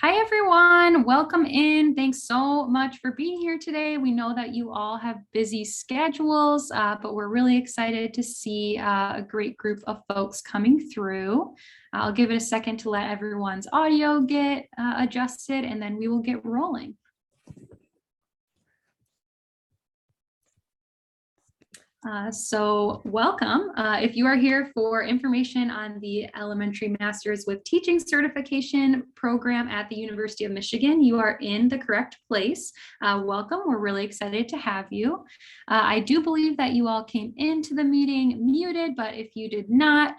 Hi, everyone. Welcome in. Thanks so much for being here today. We know that you all have busy schedules, but we're really excited to see a great group of folks coming through. I'll give it a second to let everyone's audio get adjusted, and then we will get rolling. So welcome. If you are here for information on the Elementary Masters with Teaching Certification program at the University of Michigan, you are in the correct place. Welcome. We're really excited to have you. I do believe that you all came into the meeting muted, but if you did not,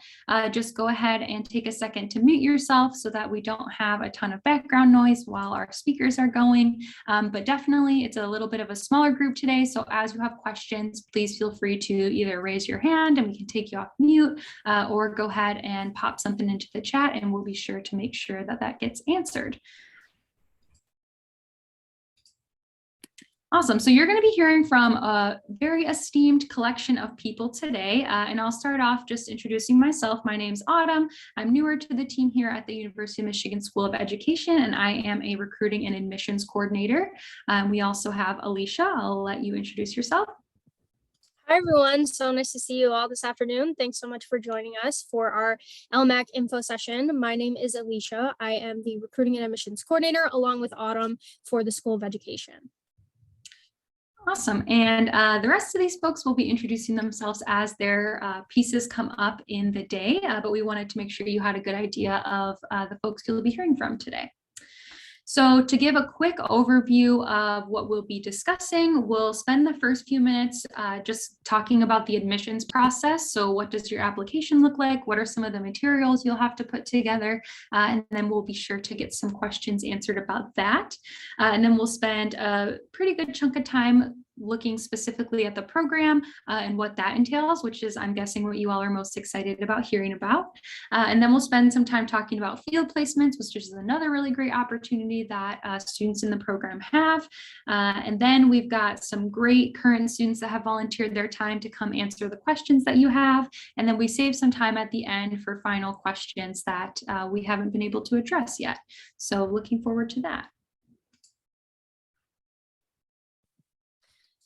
just go ahead and take a second to mute yourself so that we don't have a ton of background noise while our speakers are going. But definitely it's a little bit of a smaller group today. So as you have questions, please feel free to either raise your hand and we can take you off mute, or go ahead and pop something into the chat and we'll be sure to make sure that that gets answered. Awesome. So you're going to be hearing from a very esteemed collection of people today. And I'll start off just introducing myself. My name's Autumn. I'm newer to the team here at the University of Michigan School of Education, and I am a recruiting and admissions coordinator. We also have Alicia. I'll let you introduce yourself. Hi, everyone. So nice to see you all this afternoon. Thanks so much for joining us for our LMAC info session. My name is Alicia. I am the recruiting and admissions coordinator along with Autumn for the School of Education. Awesome. And the rest of these folks will be introducing themselves as their pieces come up in the day, but we wanted to make sure you had a good idea of the folks you'll be hearing from today. So to give a quick overview of what we'll be discussing, we'll spend the first few minutes just talking about the admissions process. So what does your application look like? What are some of the materials you'll have to put together? And then we'll be sure to get some questions answered about that. And then we'll spend a pretty good chunk of time looking specifically at the program and what that entails, which is, I'm guessing, what you all are most excited about hearing about. And then we'll spend some time talking about field placements, which is another really great opportunity that students in the program have. And then we've got some great current students that have volunteered their time to come answer the questions that you have. And then we save some time at the end for final questions that we haven't been able to address yet. So looking forward to that.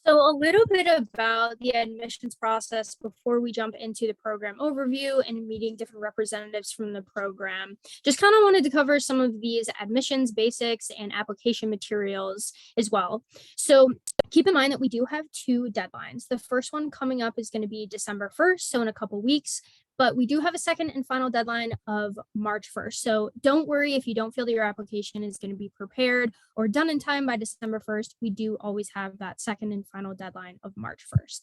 So a little bit about the admissions process before we jump into the program overview and meeting different representatives from the program. Just kind of wanted to cover some of these admissions basics and application materials as well. So keep in mind that we do have two deadlines. The first one coming up is going to be December 1st, so in a couple weeks. But we do have a second and final deadline of March 1st. So don't worry if you don't feel that your application is going to be prepared or done in time by December 1st. We do always have that second and final deadline of March 1st.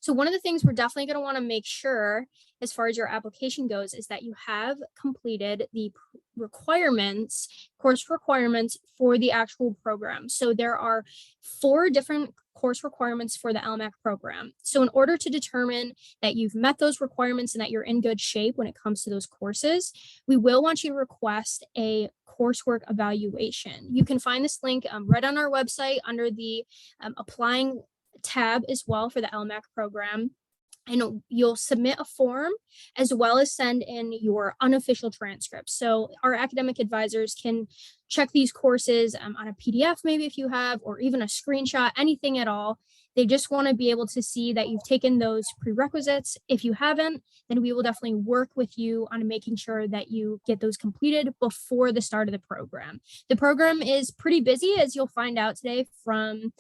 So one of the things we're definitely going to want to make sure as far as your application goes is that you have completed the requirements, course requirements for the actual program. So there are 4 different course requirements for the LMAC program. So in order to determine that you've met those requirements and that you're in good shape when it comes to those courses, we will want you to request a coursework evaluation. You can find this link right on our website under the applying tab as well for the LMAC program. And you'll submit a form as well as send in your unofficial transcripts. So our academic advisors can check these courses on a PDF, maybe if you have, or even a screenshot, anything at all. They just want to be able to see that you've taken those prerequisites. If you haven't, then we will definitely work with you on making sure that you get those completed before the start of the program. The program is pretty busy, as you'll find out today from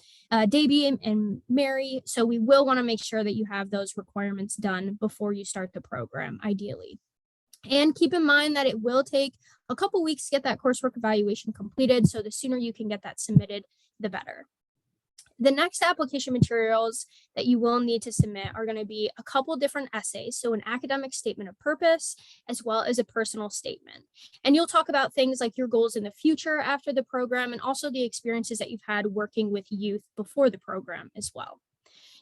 Davey and Mary. So we will want to make sure that you have those requirements done before you start the program, ideally. And keep in mind that it will take a couple weeks to get that coursework evaluation completed. So the sooner you can get that submitted, the better. The next application materials that you will need to submit are going to be a couple different essays. So an academic statement of purpose, as well as a personal statement. And you'll talk about things like your goals in the future after the program, and also the experiences that you've had working with youth before the program as well.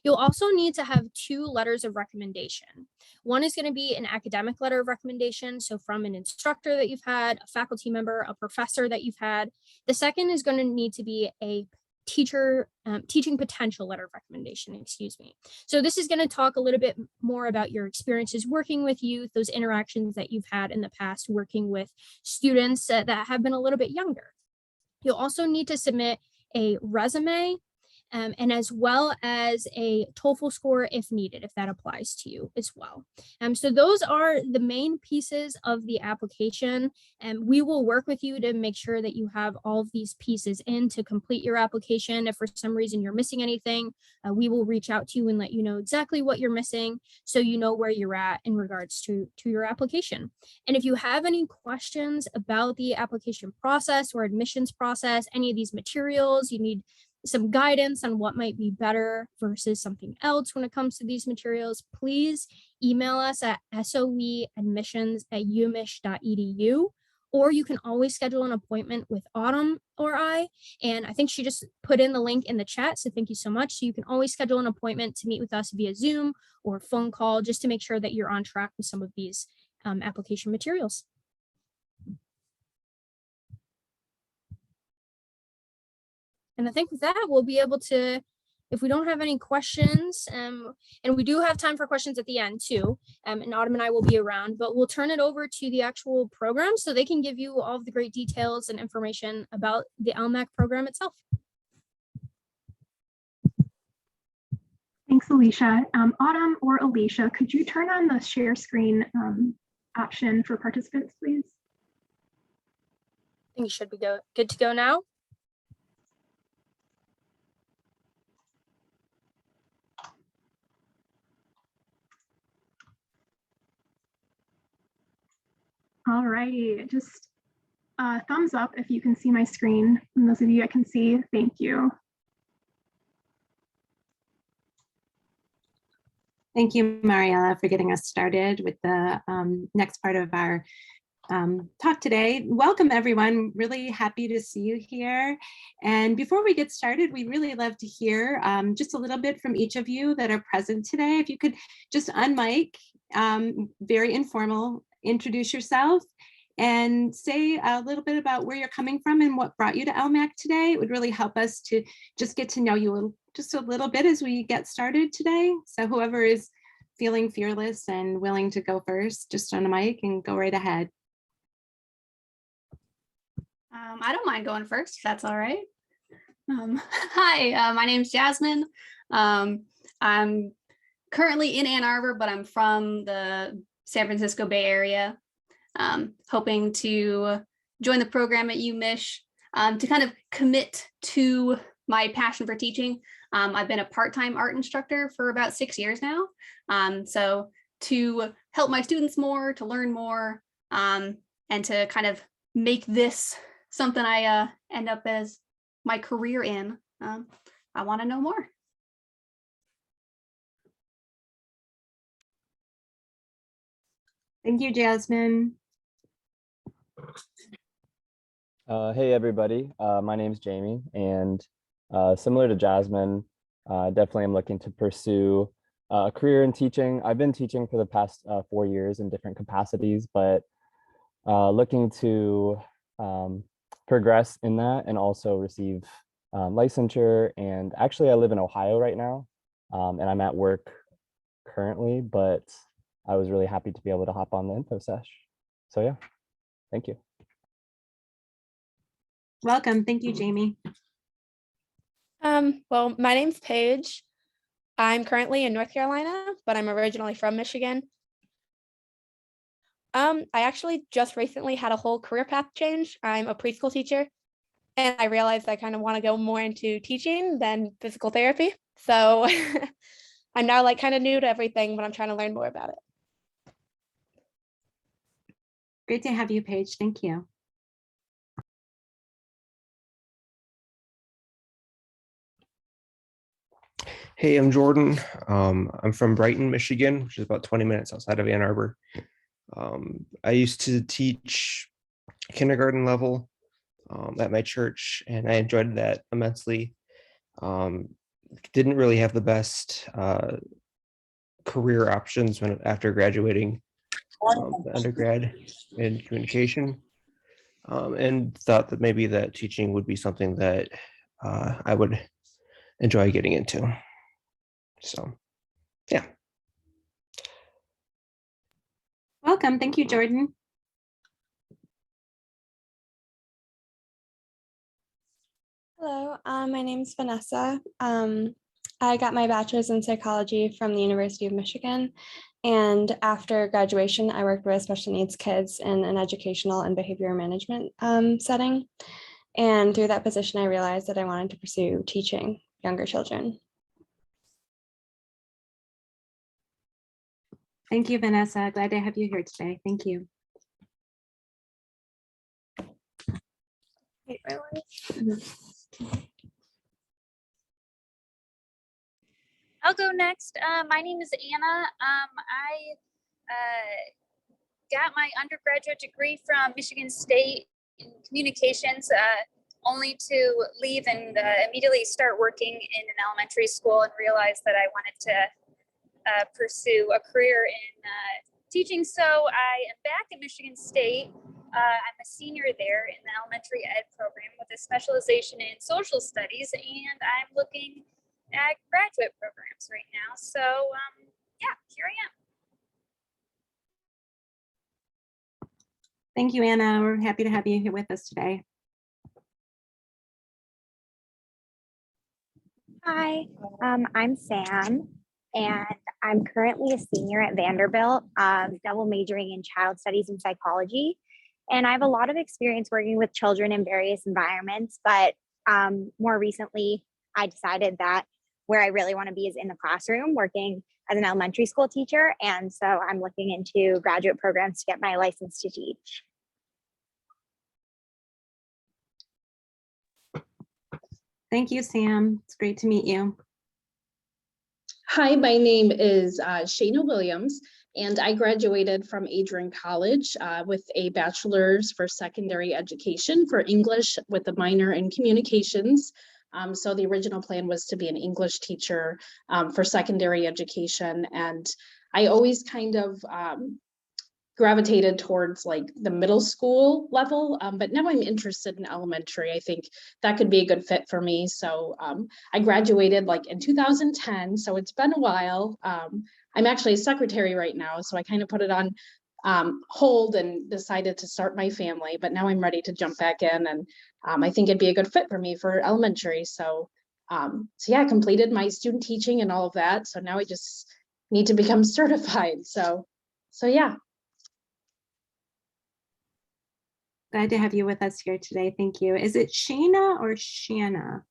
You'll also need to have 2 letters of recommendation. One is going to be an academic letter of recommendation, so from an instructor that you've had, a faculty member, a professor that you've had. The second is going to need to be a teaching potential letter of recommendation, excuse me. So this is going to talk a little bit more about your experiences working with youth, those interactions that you've had in the past working with students that have been a little bit younger. You'll also need to submit a resume, and as well as a TOEFL score if needed, if that applies to you as well. So those are the main pieces of the application, and we will work with you to make sure that you have all of these pieces in to complete your application. If for some reason you're missing anything, we will reach out to you and let you know exactly what you're missing so you know where you're at in regards to your application. And if you have any questions about the application process or admissions process, any of these materials, you need some guidance on what might be better versus something else when it comes to these materials, please email us at soeadmissions@umich.edu, or you can always schedule an appointment with Autumn or I. And I think she just put in the link in the chat, so thank you so much. So you can always schedule an appointment to meet with us via Zoom or phone call, just to make sure that you're on track with some of these application materials. And I think with that, we'll be able to, if we don't have any questions, and we do have time for questions at the end too, and Autumn and I will be around, but we'll turn it over to the actual program so they can give you all of the great details and information about the Lmac program itself. Thanks, Alicia. Autumn or Alicia, could you turn on the share screen option for participants, please? I think you should be good to go now. All righty, just thumbs up if you can see my screen. And those of you I can see, thank you. Thank you, Mariella, for getting us started with the next part of our talk today. Welcome, everyone. Really happy to see you here. And before we get started, we really love to hear just a little bit from each of you that are present today. If you could just unmic, very informal, introduce yourself and say a little bit about where you're coming from and what brought you to Lmac today. It would really help us to just get to know you just a little bit as we get started today. So whoever is feeling fearless and willing to go first, just on a mic and go right ahead. I don't mind going first, if that's all right. Hi, my name's Jasmine. I'm currently in Ann Arbor, but I'm from the San Francisco Bay Area, hoping to join the program at UMich to kind of commit to my passion for teaching. I've been a part-time art instructor for about 6 years now. So to help my students more, to learn more, and to kind of make this something I end up as my career in, I want to know more. Thank you, Jasmine. Hey, everybody. My name's Jamie, and similar to Jasmine, definitely I'm looking to pursue a career in teaching. I've been teaching for the past 4 years in different capacities, but looking to progress in that and also receive licensure. And actually, I live in Ohio right now, and I'm at work currently, but I was really happy to be able to hop on the info sesh. So yeah, thank you. Welcome. Thank you, Jamie. Well, my name's Paige. I'm currently in North Carolina, but I'm originally from Michigan. I actually just recently had a whole career path change. I'm a preschool teacher, and I realized I kind of want to go more into teaching than physical therapy. So I'm now like kind of new to everything, but I'm trying to learn more about it. Great to have you, Paige. Thank you. Hey, I'm Jordan. I'm from Brighton, Michigan, which is about 20 minutes outside of Ann Arbor. I used to teach kindergarten level at my church, and I enjoyed that immensely. Didn't really have the best career options after graduating the undergrad in communication, and thought that maybe that teaching would be something that I would enjoy getting into. So, yeah. Welcome. Thank you, Jordan. Hello, my name is Vanessa. I got my bachelor's in psychology from the University of Michigan. And after graduation, I worked with special needs kids in an educational and behavior management setting. And through that position, I realized that I wanted to pursue teaching younger children. Thank you, Vanessa. Glad to have you here today. Thank you. I'll go next. My name is Anna. I got my undergraduate degree from Michigan State in communications, only to leave and immediately start working in an elementary school and realize that I wanted to pursue a career in teaching. So I am back at Michigan State. I'm a senior there in the elementary ed program with a specialization in social studies, and I'm looking at graduate programs right now. So yeah, here I am. Thank you, Anna. We're happy to have you here with us today. Hi, I'm Sam, and I'm currently a senior at Vanderbilt, double majoring in child studies and psychology. And I have a lot of experience working with children in various environments, but more recently, I decided that where I really want to be is in the classroom, working as an elementary school teacher. And so I'm looking into graduate programs to get my license to teach. Thank you, Sam. It's great to meet you. Hi, my name is Shayna Williams, and I graduated from Adrian College with a bachelor's for secondary education for English with a minor in communications. So the original plan was to be an English teacher for secondary education. And I always kind of gravitated towards like the middle school level, but now I'm interested in elementary. I think that could be a good fit for me. So I graduated like in 2010, so it's been a while. I'm actually a secretary right now, so I kind of put it on hold and decided to start my family, but now I'm ready to jump back in, and I think it'd be a good fit for me for elementary. So yeah, I completed my student teaching and all of that. So now I just need to become certified. So yeah. Glad to have you with us here today. Thank you. Is it Shayna or Shanna?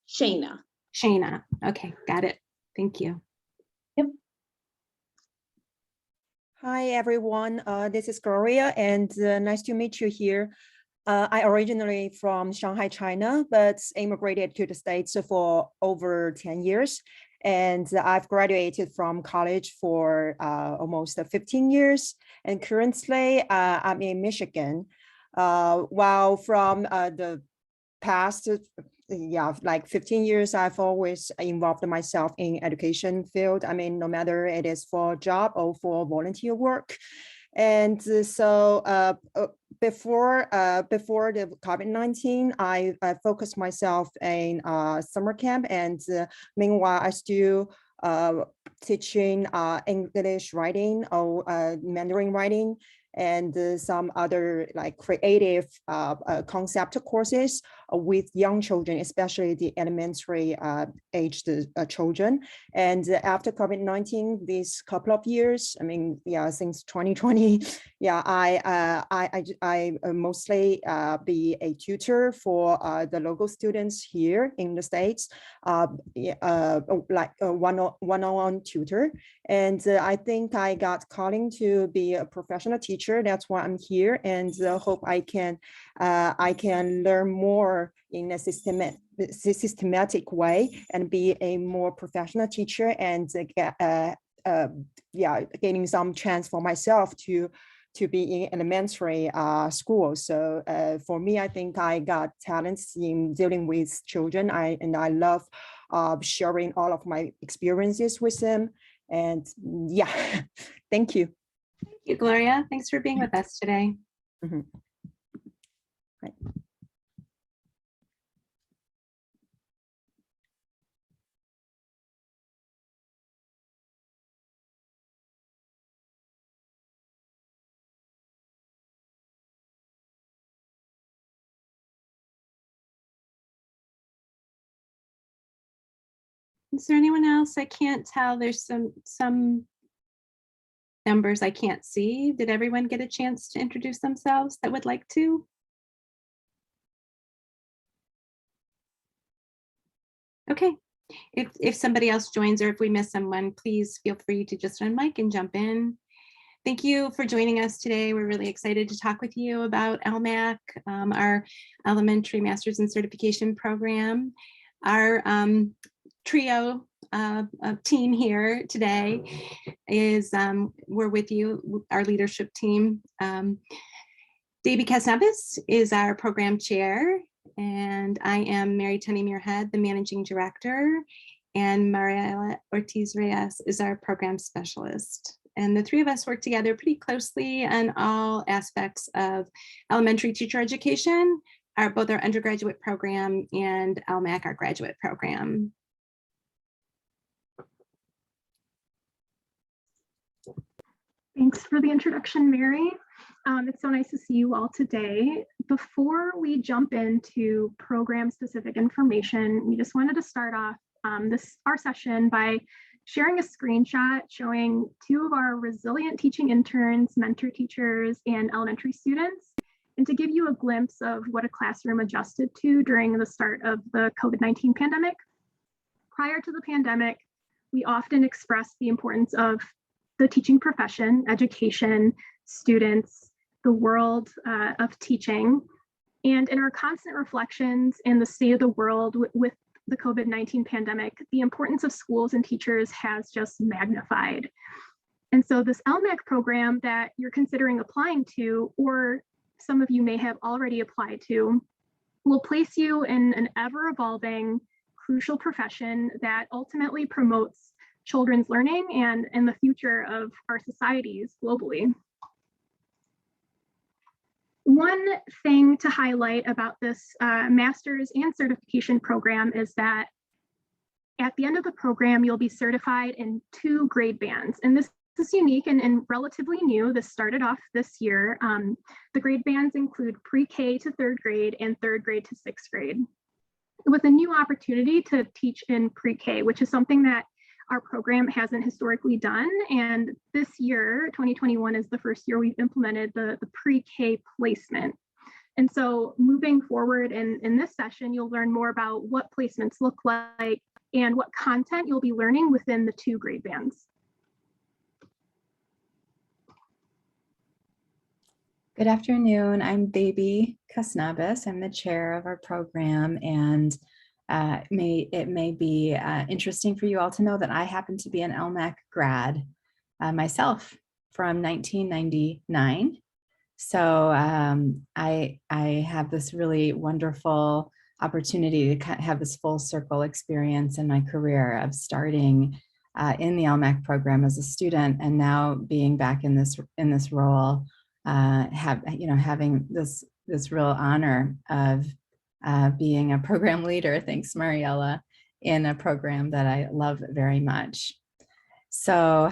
Shayna. Shayna. Okay, got it. Thank you. Yep. Hi, everyone. This is Gloria, and nice to meet you here. I originally from Shanghai, China, but immigrated to the States for over 10 years. And I've graduated from college for almost 15 years. And currently, I'm in Michigan. While from the past, like 15 years, I've always involved myself in education field. I mean, no matter it is for job or for volunteer work. And so before the COVID-19, I focused myself in summer camp, and meanwhile, I still teaching English writing or Mandarin writing, and some other like creative concept courses with young children, especially the elementary aged children. And after COVID-19, these couple of years, I mean, yeah, since 2020, yeah, I mostly be a tutor for the local students here in the States, like a one-on-one tutor. And I think I got calling to be a professional teacher. That's why I'm here, and hope I can learn more in a systematic way and be a more professional teacher, and gaining some chance for myself to be in elementary school. So for me, I think I got talents in dealing with children. I love sharing all of my experiences with them. And yeah, thank you. Thank you, Gloria. Thanks for being with us today. Mm-hmm. Right. Is there anyone else? I can't tell. There's some numbers I can't see. Did everyone get a chance to introduce themselves that would like to? Okay, if somebody else joins or if we miss someone, please feel free to just unmic and jump in. Thank you for joining us today. We're really excited to talk with you about LMAC, our Elementary Masters in Certification program. Our trio team here today is, we're with you, our leadership team. Davy Casnabas is our program chair, and I am Mary Tunney Muirhead, the managing director, and Mariela Ortiz Reyes is our program specialist. And the three of us work together pretty closely on all aspects of elementary teacher education, both our undergraduate program and LMAC, our graduate program. Thanks for the introduction, Mary. It's so nice to see you all today. Before we jump into program-specific information, we just wanted to start off our session by sharing a screenshot showing two of our resilient teaching interns, mentor teachers, and elementary students, and to give you a glimpse of what a classroom adjusted to during the start of the COVID-19 pandemic. Prior to the pandemic, we often expressed the importance of the teaching profession, education, students, the world of teaching. And in our constant reflections in the state of the world with the COVID-19 pandemic, the importance of schools and teachers has just magnified. And so this LMAC program that you're considering applying to, or some of you may have already applied to, will place you in an ever-evolving, crucial profession that ultimately promotes children's learning and in the future of our societies globally. One thing to highlight about this master's and certification program is that at the end of the program, you'll be certified in 2 grade bands. And this is unique and relatively new. This started off this year. The grade bands include pre-K to 3rd grade and 3rd grade to 6th grade, with a new opportunity to teach in pre-K, which is something that our program hasn't historically done. And this year, 2021, is the first year we've implemented the pre-K placement. And so moving forward in this session, you'll learn more about what placements look like and what content you'll be learning within the 2 grade bands. Good afternoon. I'm Davy Casnabas. I'm the chair of our program, and it may be interesting for you all to know that I happen to be an LMAC grad myself from 1999. So I have this really wonderful opportunity to have this full circle experience in my career of starting in the LMAC program as a student and now being back in this role, having this real honor of being a program leader, thanks Mariela, in a program that I love very much. So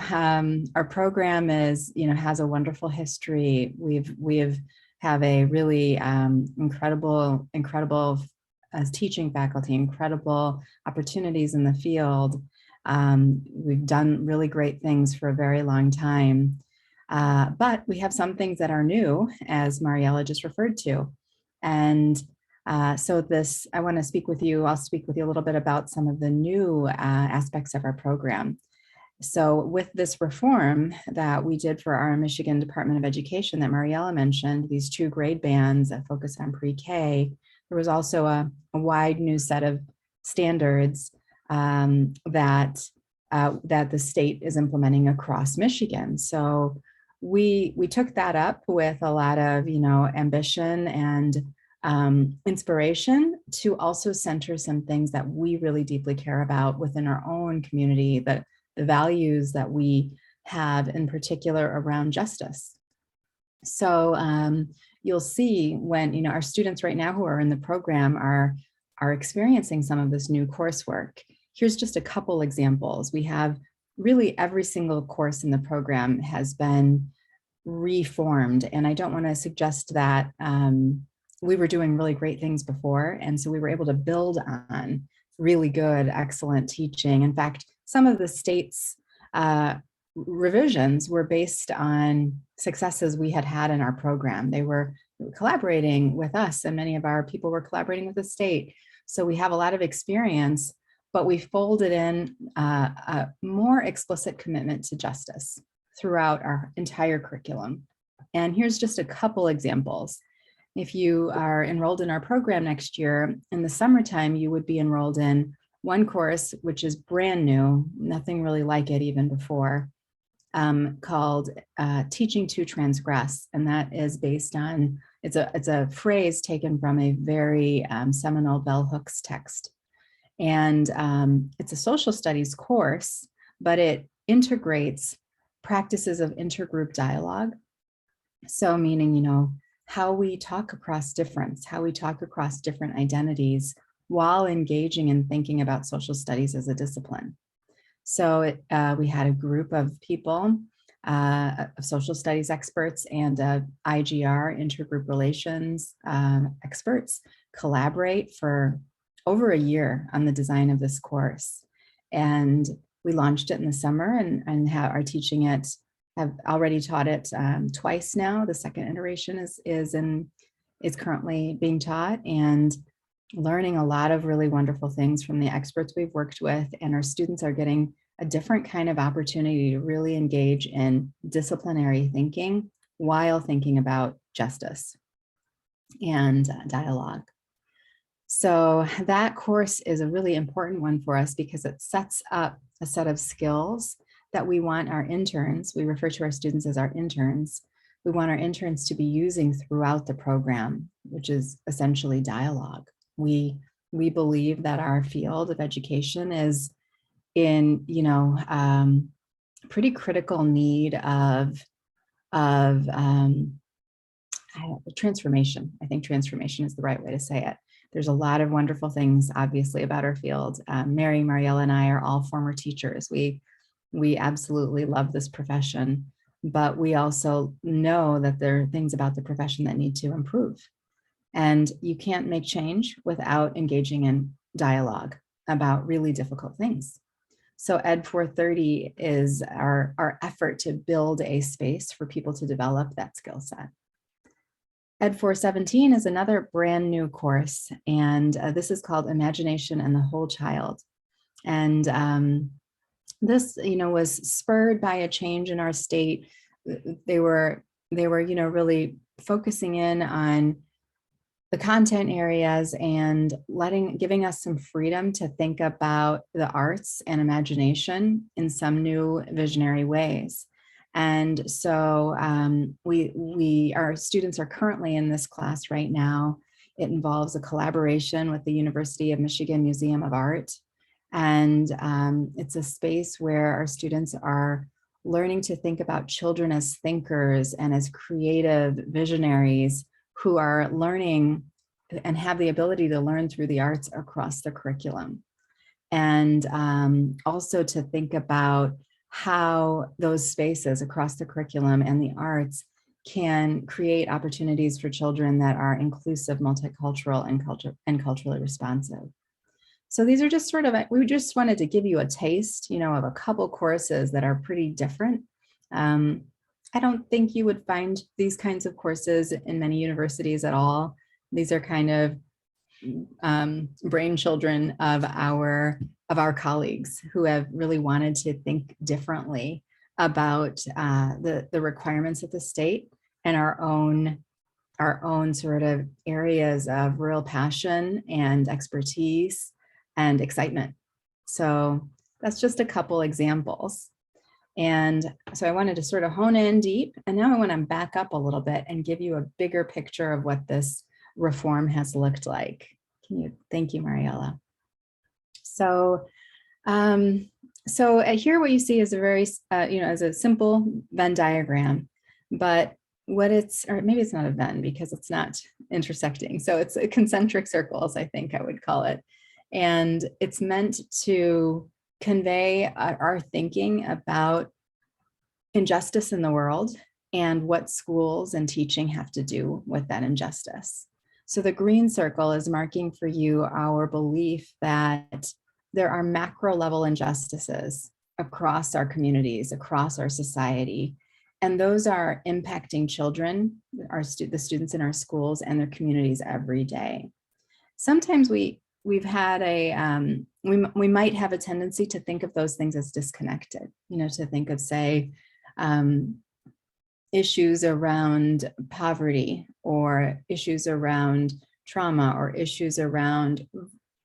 our program is, has a wonderful history. We have a really incredible teaching faculty, incredible opportunities in the field. We've done really great things for a very long time, but we have some things that are new, as Mariela just referred to, and so I want to speak with you. I'll speak with you a little bit about some of the new aspects of our program. So with this reform that we did for our Michigan Department of Education that Mariela mentioned, these 2 grade bands that focus on pre-K, there was also a wide new set of standards that the state is implementing across Michigan. So we took that up with a lot of ambition and inspiration to also center some things that we really deeply care about within our own community, the values that we have in particular around justice. So you'll see when our students right now who are in the program are experiencing some of this new coursework. Here's just a couple examples. We have really every single course in the program has been reformed, and I don't want to suggest that we were doing really great things before, and so we were able to build on really good, excellent teaching. In fact, some of the state's revisions were based on successes we had had in our program. They were collaborating with us, and many of our people were collaborating with the state. So we have a lot of experience, but we folded in a more explicit commitment to justice throughout our entire curriculum. And here's just a couple examples. If you are enrolled in our program next year, in the summertime, you would be enrolled in one course, which is brand new, nothing really like it even before, called Teaching to Transgress. And that is based on, it's a phrase taken from a very seminal bell hooks text. And it's a social studies course, but it integrates practices of intergroup dialogue. So meaning, you know, how we talk across difference, how we talk across different identities while engaging and thinking about social studies as a discipline. So we had a group of people, social studies experts and IGR, intergroup relations experts, collaborate for over a year on the design of this course. And we launched it in the summer and are teaching it, have already taught it twice now. The second iteration is currently being taught, and learning a lot of really wonderful things from the experts we've worked with, and our students are getting a different kind of opportunity to really engage in disciplinary thinking while thinking about justice and dialogue. So that course is a really important one for us because it sets up a set of skills that we want our interns, we refer to our students as our interns, we want our interns to be using throughout the program, which is essentially dialogue. We believe that our field of education is in, you know, pretty critical need of transformation. I think transformation is the right way to say it. There's a lot of wonderful things, obviously, about our field. Mary, Mariella, and I are all former teachers. We absolutely love this profession, but we also know that there are things about the profession that need to improve. And you can't make change without engaging in dialogue about really difficult things. So Ed 430 is our effort to build a space for people to develop that skill set. Ed 417 is another brand new course, and this is called Imagination and the Whole Child. And this, you know, was spurred by a change in our state. They were, you know, really focusing in on the content areas and giving us some freedom to think about the arts and imagination in some new visionary ways. And so our students are currently in this class right now. It involves a collaboration with the University of Michigan Museum of Art. And it's a space where our students are learning to think about children as thinkers and as creative visionaries who are learning and have the ability to learn through the arts across the curriculum. And also to think about how those spaces across the curriculum and the arts can create opportunities for children that are inclusive, multicultural, and culturally responsive. So these are just sort of, we just wanted to give you a taste, you know, of a couple courses that are pretty different. I don't think you would find these kinds of courses in many universities at all. These are kind of brain children of our colleagues who have really wanted to think differently about the requirements of the state and our own sort of areas of real passion and expertise and excitement. So that's just a couple examples. And so I wanted to sort of hone in deep, and now I want to back up a little bit and give you a bigger picture of what this reform has looked like. Thank you, Mariella. So, here what you see is a very, is a simple Venn diagram, but or maybe it's not a Venn because it's not intersecting. So it's a concentric circles, I think I would call it. And it's meant to convey our thinking about injustice in the world and what schools and teaching have to do with that injustice. So the green circle is marking for you our belief that there are macro level injustices across our communities, across our society. And those are impacting children, the students in our schools and their communities every day. Sometimes we've had we might have a tendency to think of those things as disconnected, to think of, say, issues around poverty or issues around trauma or issues around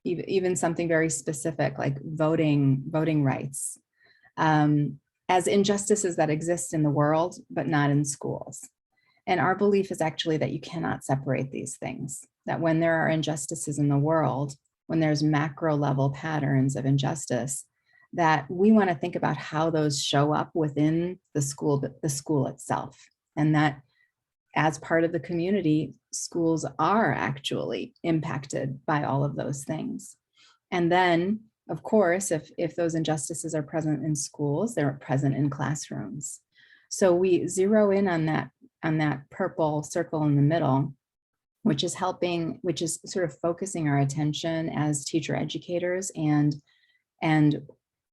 even something very specific like voting rights as injustices that exist in the world, but not in schools. And our belief is actually that you cannot separate these things, that when there are injustices in the world, when there's macro level patterns of injustice, that we want to think about how those show up within the school itself. And that as part of the community, schools are actually impacted by all of those things. And then, of course, if those injustices are present in schools, they're present in classrooms. So we zero in on that purple circle in the middle, which is sort of focusing our attention as teacher educators and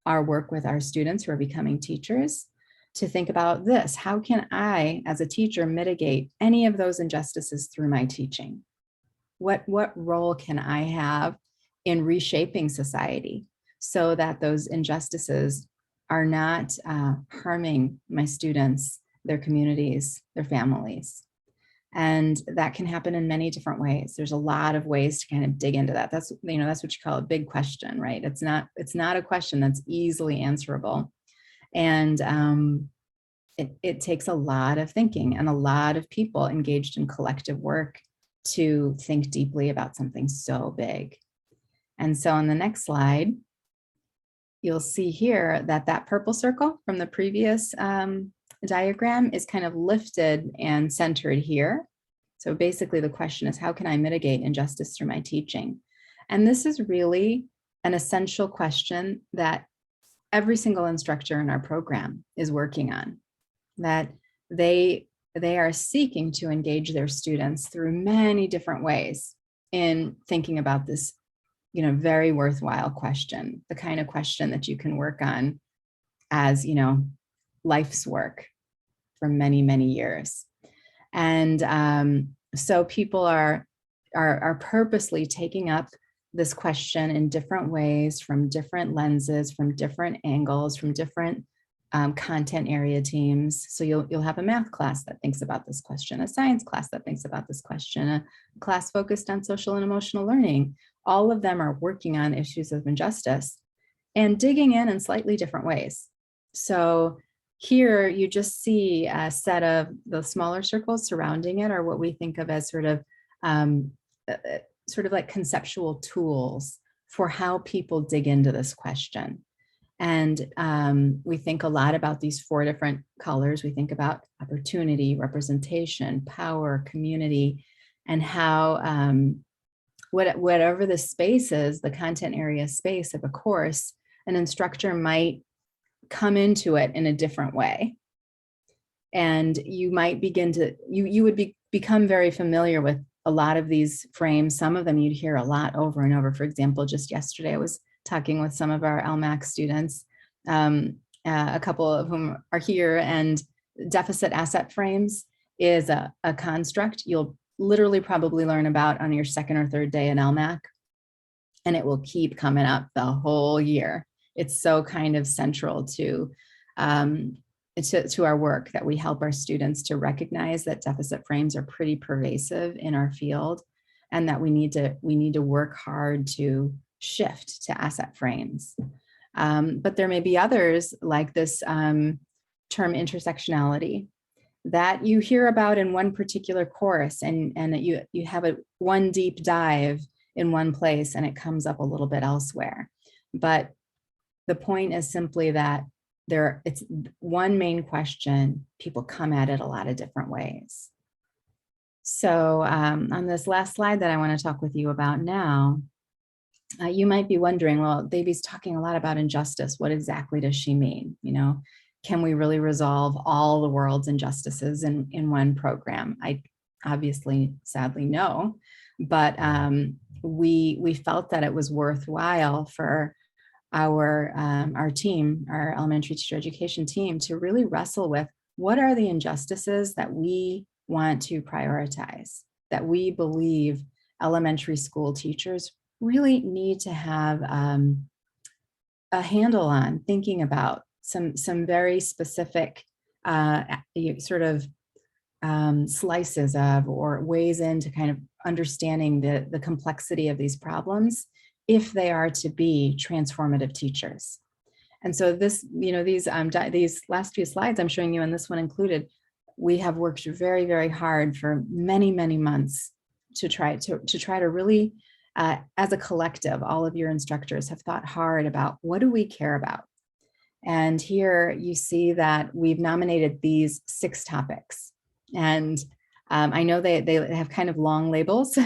our work with our students who are becoming teachers to think about this. How can I, as a teacher, mitigate any of those injustices through my teaching? What role can I have in reshaping society so that those injustices are not harming my students, their communities, their families? And that can happen in many different ways. There's a lot of ways to kind of dig into that. That's what you call a big question, right? It's not a question that's easily answerable. And it takes a lot of thinking and a lot of people engaged in collective work to think deeply about something so big. And so on the next slide, you'll see here that purple circle from the previous diagram is kind of lifted and centered here. So basically the question is, how can I mitigate injustice through my teaching? And this is really an essential question that every single instructor in our program is working on, that they are seeking to engage their students through many different ways in thinking about this, very worthwhile question, the kind of question that you can work on as, life's work for many, many years. And so people are purposely taking up this question in different ways, from different lenses, from different angles, from different content area teams. So you'll have a math class that thinks about this question, a science class that thinks about this question, a class focused on social and emotional learning. All of them are working on issues of injustice and digging in slightly different ways. So here you just see a set of the smaller circles surrounding it are what we think of as sort of like conceptual tools for how people dig into this question. And we think a lot about these 4 different colors. We think about opportunity, representation, power, community, and how whatever the space is, the content area space of a course, an instructor might come into it in a different way. And you might begin to, you would become very familiar with a lot of these frames. Some of them you'd hear a lot over and over. For example, just yesterday, I was talking with some of our LMAC students, a couple of whom are here, and deficit asset frames is a construct you'll literally probably learn about on your 2nd or 3rd day in LMAC, and it will keep coming up the whole year. It's so kind of central to our work that we help our students to recognize that deficit frames are pretty pervasive in our field, and that we need to work hard to shift to asset frames. But there may be others, like this term intersectionality, that you hear about in one particular course, and that you have one deep dive in one place and it comes up a little bit elsewhere. But the point is simply that it's one main question, people come at it a lot of different ways. So on this last slide that I want to talk with you about now, you might be wondering, well, Devi's talking a lot about injustice. What exactly does she mean? Can we really resolve all the world's injustices in one program? I obviously, sadly, no. but we felt that it was worthwhile for our team, our elementary teacher education team, to really wrestle with what are the injustices that we want to prioritize, that we believe elementary school teachers really need to have a handle on, thinking about some very specific sort of slices of, or ways into kind of understanding the complexity of these problems if they are to be transformative teachers. And so this, these last few slides I'm showing you, and this one included, we have worked very, very hard for many, many months to try to really, as a collective, all of your instructors have thought hard about what do we care about. And here you see that we've nominated these 6 topics. And I know they have kind of long labels,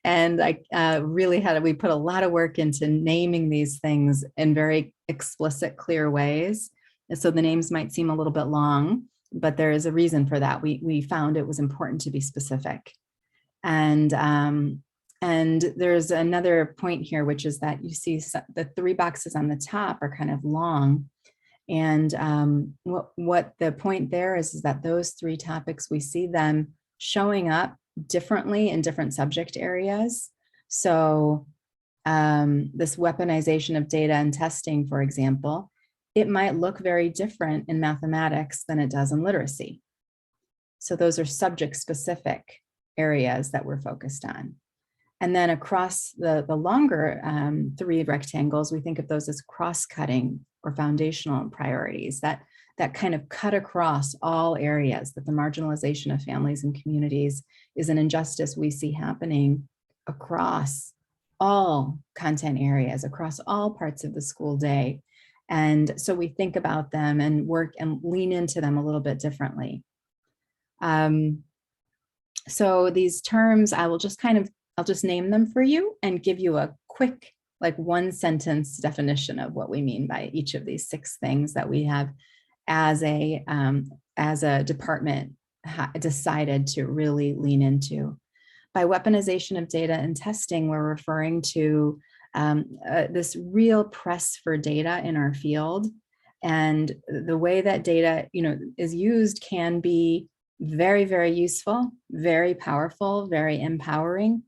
and we put a lot of work into naming these things in very explicit, clear ways. And so the names might seem a little bit long, but there is a reason for that. We found it was important to be specific. And there's another point here, which is that you see the 3 boxes on the top are kind of long. And what the point there is that those 3 topics, we see them showing up differently in different subject areas. So this weaponization of data and testing, for example, it might look very different in mathematics than it does in literacy. So those are subject specific areas that we're focused on. And then across the longer 3 rectangles, we think of those as cross-cutting or foundational priorities that kind of cut across all areas, that the marginalization of families and communities is an injustice we see happening across all content areas, across all parts of the school day. And so we think about them and work and lean into them a little bit differently. So these terms, I'll just name them for you and give you a quick, like 1-sentence definition of what we mean by each of these 6 things that we have as a department decided to really lean into. By weaponization of data and testing, we're referring to this real press for data in our field. And the way that data, is used can be very, very useful, very powerful, very empowering,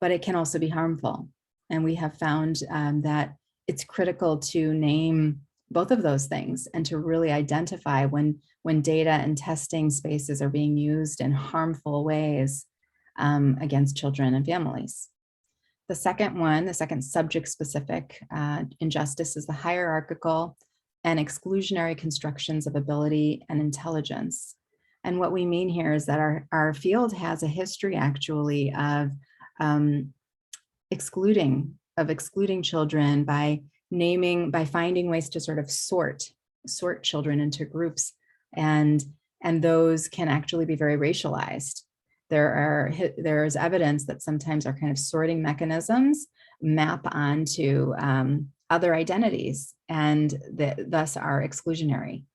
but it can also be harmful. And we have found that it's critical to name both of those things and to really identify when data and testing spaces are being used in harmful ways against children and families. The second subject-specific injustice is the hierarchical and exclusionary constructions of ability and intelligence. And what we mean here is that our field has a history actually of excluding children by finding ways to sort of sort children into groups, and those can actually be very racialized. There's evidence that sometimes our kind of sorting mechanisms map onto other identities, and thus are exclusionary.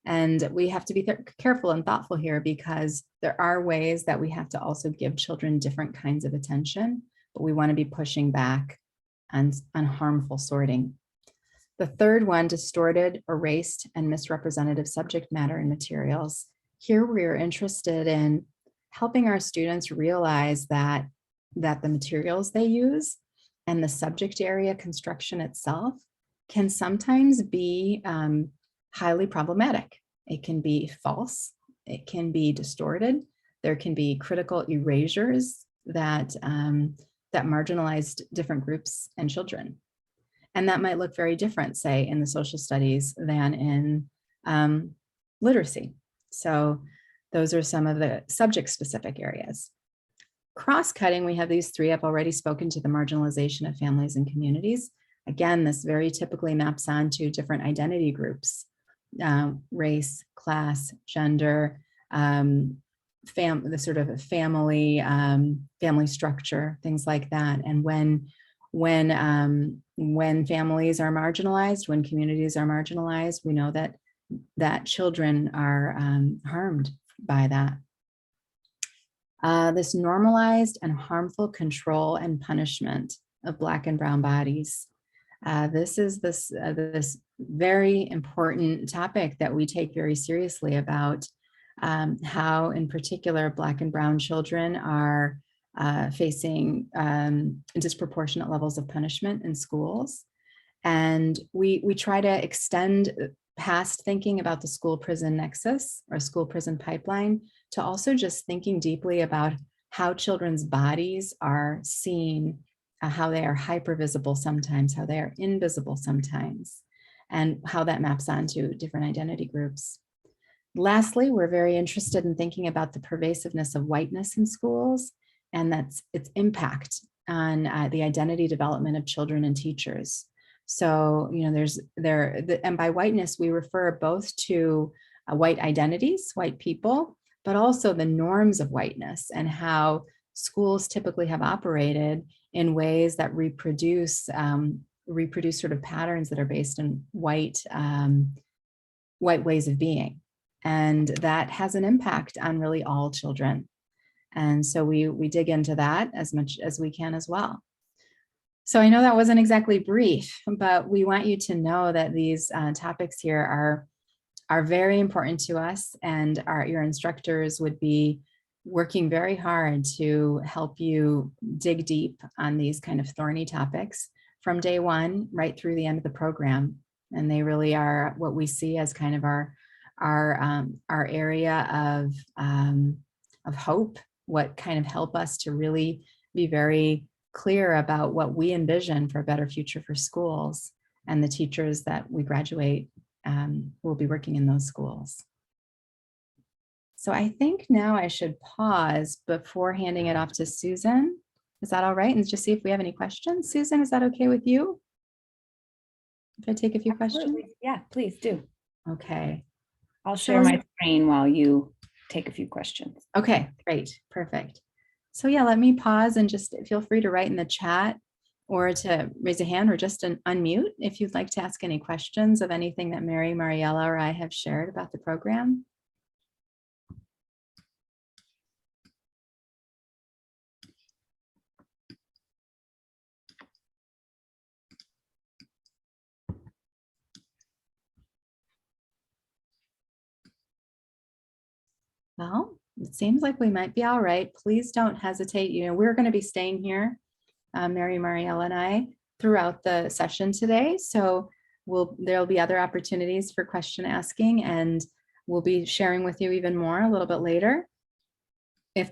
And we have to be careful and thoughtful here, because there are ways that we have to also give children different kinds of attention, but we want to be pushing back on harmful sorting. The third one, distorted, erased, and misrepresentative subject matter and materials. Here we are interested in helping our students realize that the materials they use and the subject area construction itself can sometimes be highly problematic. It can be false, it can be distorted, there can be critical erasures that marginalized different groups and children. And that might look very different, say, in the social studies than in literacy. So those are some of the subject-specific areas. Cross-cutting, we have these 3. I've already spoken to the marginalization of families and communities. Again, this very typically maps onto different identity groups, race, class, gender, the sort of family structure, things like that. And when families are marginalized, when communities are marginalized, we know that children are harmed by that. this normalized and harmful control and punishment of Black and brown bodies. This is this very important topic that we take very seriously about how, in particular, Black and brown children are facing disproportionate levels of punishment in schools. And we try to extend past thinking about the school-prison nexus or school-prison pipeline to also just thinking deeply about how children's bodies are seen, how they are hypervisible sometimes, how they are invisible sometimes, and how that maps onto different identity groups. Lastly, we're very interested in thinking about the pervasiveness of whiteness in schools and that's its impact on the identity development of children and teachers. So, you know, and by whiteness, we refer both to white identities, white people, but also the norms of whiteness and how schools typically have operated in ways that reproduce sort of patterns that are based in white ways of being. And that has an impact on really all children. And so we dig into that as much as we can as well. So I know that wasn't exactly brief, but we want you to know that these topics here are very important to us, and your instructors would be working very hard to help you dig deep on these kind of thorny topics from day one right through the end of the program. And they really are what we see as kind of our area of hope, what kind of help us to really be very clear about what we envision for a better future for schools and the teachers that we graduate will be working in those schools. So I think now I should pause before handing it off to Susan. Is that all right? And just see if we have any questions. Susan, is that okay with you? If I take a few questions? Yeah, please do. Okay. I'll share my screen while you take a few questions. Okay, great, perfect. So yeah, let me pause and just feel free to write in the chat or to raise a hand or just unmute if you'd like to ask any questions of anything that Mary, Mariella, or I have shared about the program. Well, it seems like we might be all right. Please don't hesitate. You know, we're going to be staying here, Mary, Mariella, and I, throughout the session today. So there'll be other opportunities for question asking, and we'll be sharing with you even more a little bit later.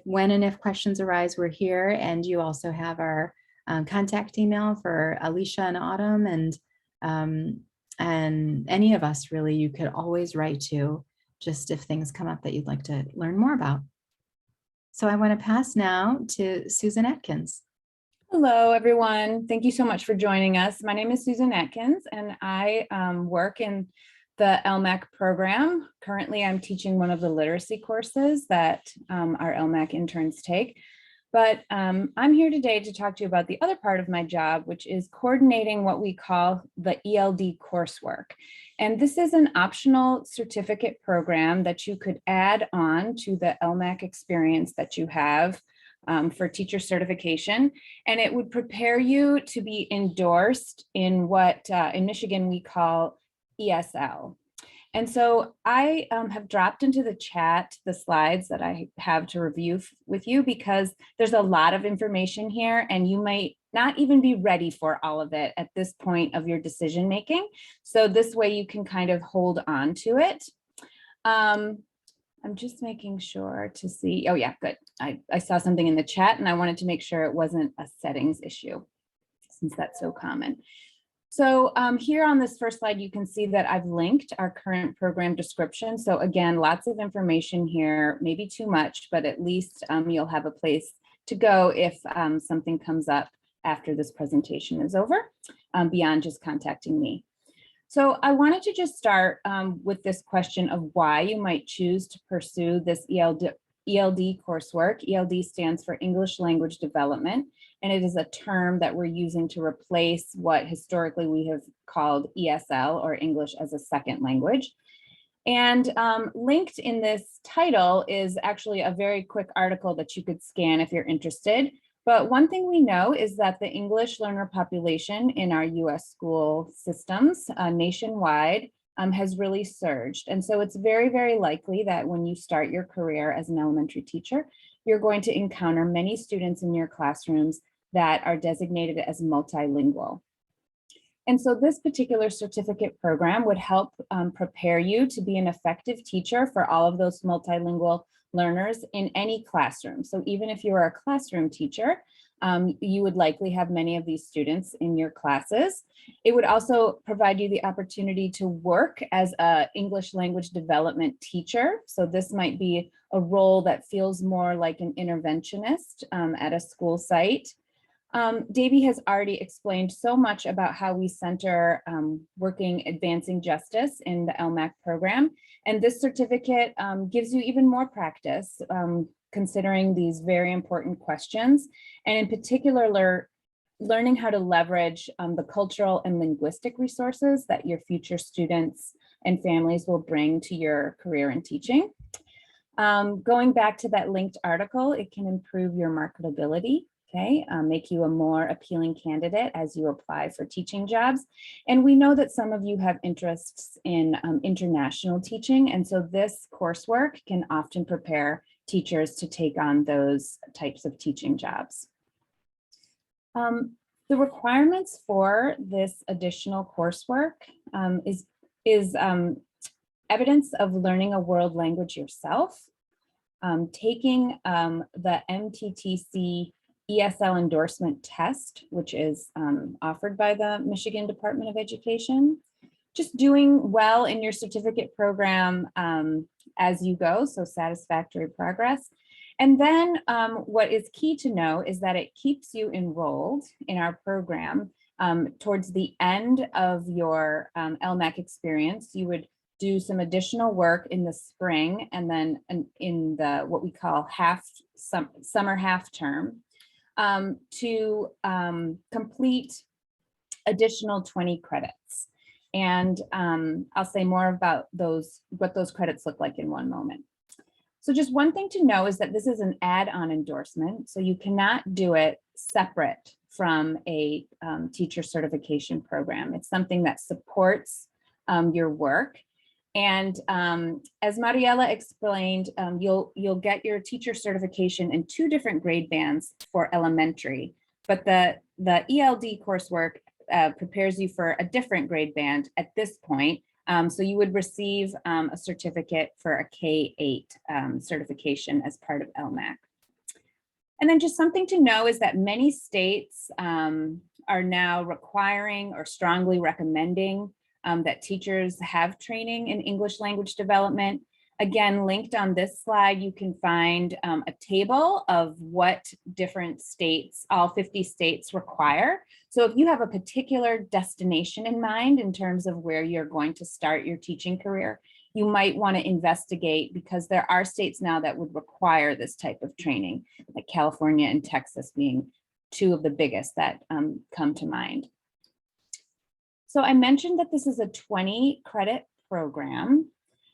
When and if questions arise, we're here, and you also have our contact email for Alicia and Autumn, and any of us really, you could always write to, just if things come up that you'd like to learn more about. So I want to pass now to Susan Atkins. Hello, everyone. Thank you so much for joining us. My name is Susan Atkins, and I work in the LMAC program. Currently, I'm teaching one of the literacy courses that our LMAC interns take. But I'm here today to talk to you about the other part of my job, which is coordinating what we call the ELD coursework. And this is an optional certificate program that you could add on to the LMAC experience that you have for teacher certification. And it would prepare you to be endorsed in what in Michigan we call ESL. And so I have dropped into the chat the slides that I have to review with you, because there's a lot of information here and you might not even be ready for all of it at this point of your decision making. So this way you can kind of hold on to it. I'm just making sure to see. Oh yeah, good. I saw something in the chat and I wanted to make sure it wasn't a settings issue, since that's so common. So here on this first slide, you can see that I've linked our current program description. So again, lots of information here, maybe too much, but at least you'll have a place to go if something comes up after this presentation is over, beyond just contacting me. So I wanted to just start with this question of why you might choose to pursue this ELD coursework. ELD stands for English Language Development, and it is a term that we're using to replace what historically we have called ESL, or English as a Second Language. And linked in this title is actually a very quick article that you could scan if you're interested. But one thing we know is that the English learner population in our US school systems nationwide has really surged. And so it's very, very likely that when you start your career as an elementary teacher, you're going to encounter many students in your classrooms that are designated as multilingual. And so this particular certificate program would help prepare you to be an effective teacher for all of those multilingual learners in any classroom. So even if you are a classroom teacher, you would likely have many of these students in your classes. It would also provide you the opportunity to work as an English language development teacher. So this might be a role that feels more like an interventionist at a school site. Davey has already explained so much about how we center working advancing justice in the LMAC program. And this certificate gives you even more practice considering these very important questions. And in particular, learning how to leverage the cultural and linguistic resources that your future students and families will bring to your career in teaching. Going back to that linked article, it can improve your marketability. Okay, make you a more appealing candidate as you apply for teaching jobs. And we know that some of you have interests in international teaching. And so this coursework can often prepare teachers to take on those types of teaching jobs. The requirements for this additional coursework is evidence of learning a world language yourself, taking the MTTC ESL endorsement test, which is offered by the Michigan Department of Education. Just doing well in your certificate program as you go, so satisfactory progress. And then what is key to know is that it keeps you enrolled in our program towards the end of your LMAC experience. You would do some additional work in the spring and then in the what we call summer half term. To complete additional 20 credits. And I'll say more about what those credits look like in one moment. So just one thing to know is that this is an add-on endorsement, so you cannot do it separate from a teacher certification program. It's something that supports your work. And as Mariela explained, you'll get your teacher certification in 2 different grade bands for elementary, but the ELD coursework prepares you for a different grade band at this point. So you would receive a certificate for a K-8 certification as part of LMAC. And then just something to know is that many states are now requiring or strongly recommending that teachers have training in English language development. Again, linked on this slide, you can find a table of what different states, all 50 states require. So if you have a particular destination in mind in terms of where you're going to start your teaching career, you might want to investigate because there are states now that would require this type of training, like California and Texas being 2 of the biggest that come to mind. So I mentioned that this is a 20 credit program,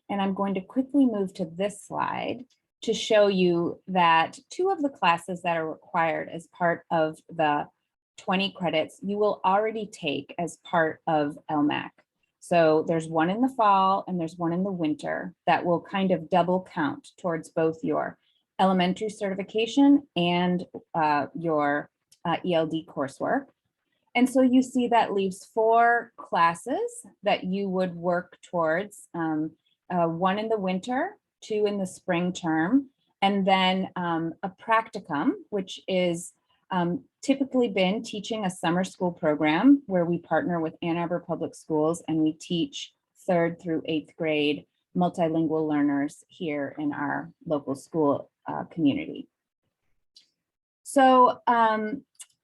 and I'm going to quickly move to this slide to show you that 2 of the classes that are required as part of the 20 credits, you will already take as part of LMAC. So there's one in the fall and there's one in the winter that will kind of double count towards both your elementary certification and your ELD coursework. And so you see that leaves 4 classes that you would work towards, 1 in the winter, 2 in the spring term, and then a practicum, which is typically been teaching a summer school program where we partner with Ann Arbor Public Schools and we teach 3rd through 8th grade multilingual learners here in our local school community. So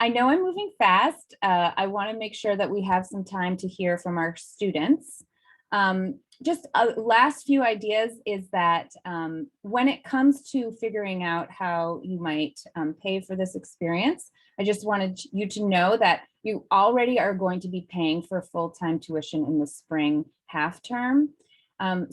I know I'm moving fast. I want to make sure that we have some time to hear from our students. Just last few ideas is that when it comes to figuring out how you might pay for this experience, I just wanted you to know that you already are going to be paying for full-time tuition in the spring half term. And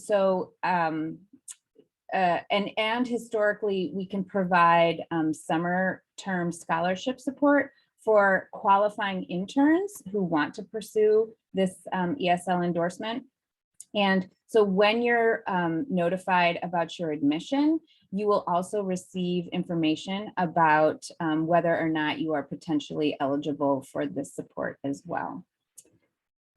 historically, we can provide summer term scholarship support for qualifying interns who want to pursue this ESL endorsement. And so when you're notified about your admission, you will also receive information about whether or not you are potentially eligible for this support as well.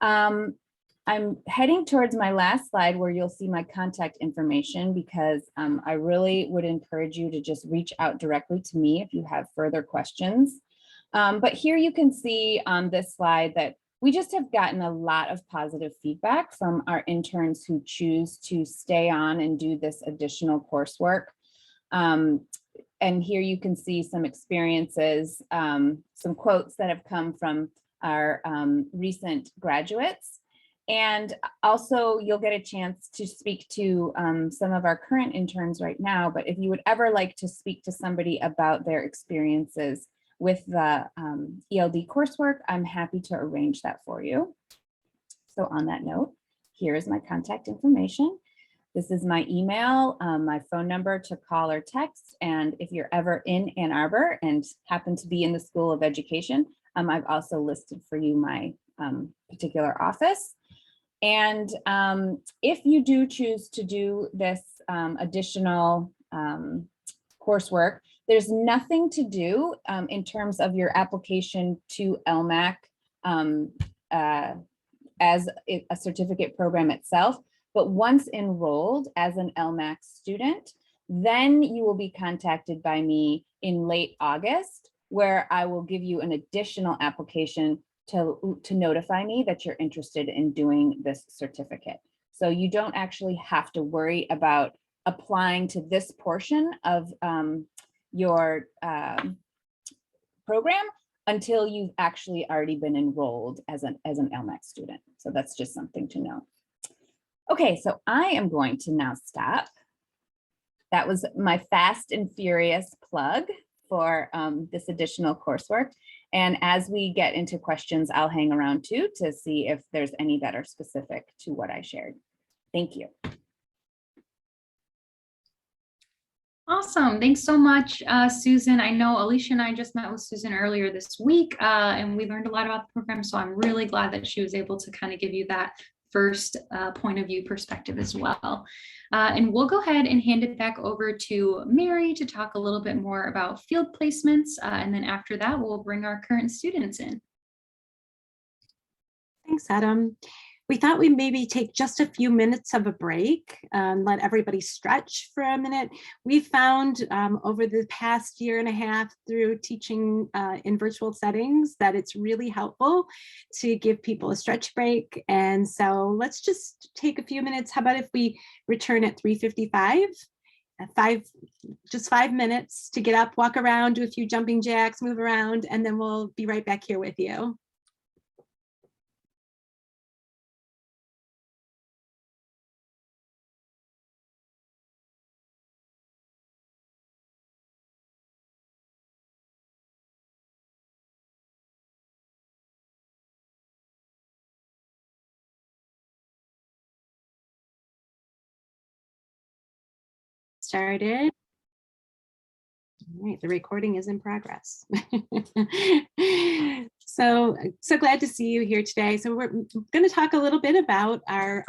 I'm heading towards my last slide where you'll see my contact information, because I really would encourage you to just reach out directly to me if you have further questions. But here you can see on this slide that we just have gotten a lot of positive feedback from our interns who choose to stay on and do this additional coursework. And here you can see some experiences, some quotes that have come from our recent graduates. And also you'll get a chance to speak to some of our current interns right now, but if you would ever like to speak to somebody about their experiences with the ELD coursework, I'm happy to arrange that for you. So on that note, here is my contact information. This is my email, my phone number to call or text. And if you're ever in Ann Arbor and happen to be in the School of Education, I've also listed for you my particular office. And if you do choose to do this additional coursework, there's nothing to do in terms of your application to LMAC as a certificate program itself. But once enrolled as an LMAC student, then you will be contacted by me in late August, where I will give you an additional application to notify me that you're interested in doing this certificate. So you don't actually have to worry about applying to this portion of your program until you've actually already been enrolled as an LMAC student. So that's just something to know. Okay, so I am going to now stop. That was my fast and furious plug for this additional coursework. And as we get into questions, I'll hang around too to see if there's any that are specific to what I shared. Thank you. Awesome. Thanks so much, Susan. I know Alicia and I just met with Susan earlier this week, and we learned a lot about the program. So I'm really glad that she was able to kind of give you that first point of view perspective as well. And we'll go ahead and hand it back over to Mary to talk a little bit more about field placements. And then after that, we'll bring our current students in. Thanks, Adam. We thought we'd maybe take just a few minutes of a break, let everybody stretch for a minute. We found over the past year and a half through teaching in virtual settings that it's really helpful to give people a stretch break. And so let's just take a few minutes. How about if we return at 3:55? Just 5 minutes to get up, walk around, do a few jumping jacks, move around, and then we'll be right back here with you. Started. All right, the recording is in progress. So glad to see you here today. So we're going to talk a little bit about our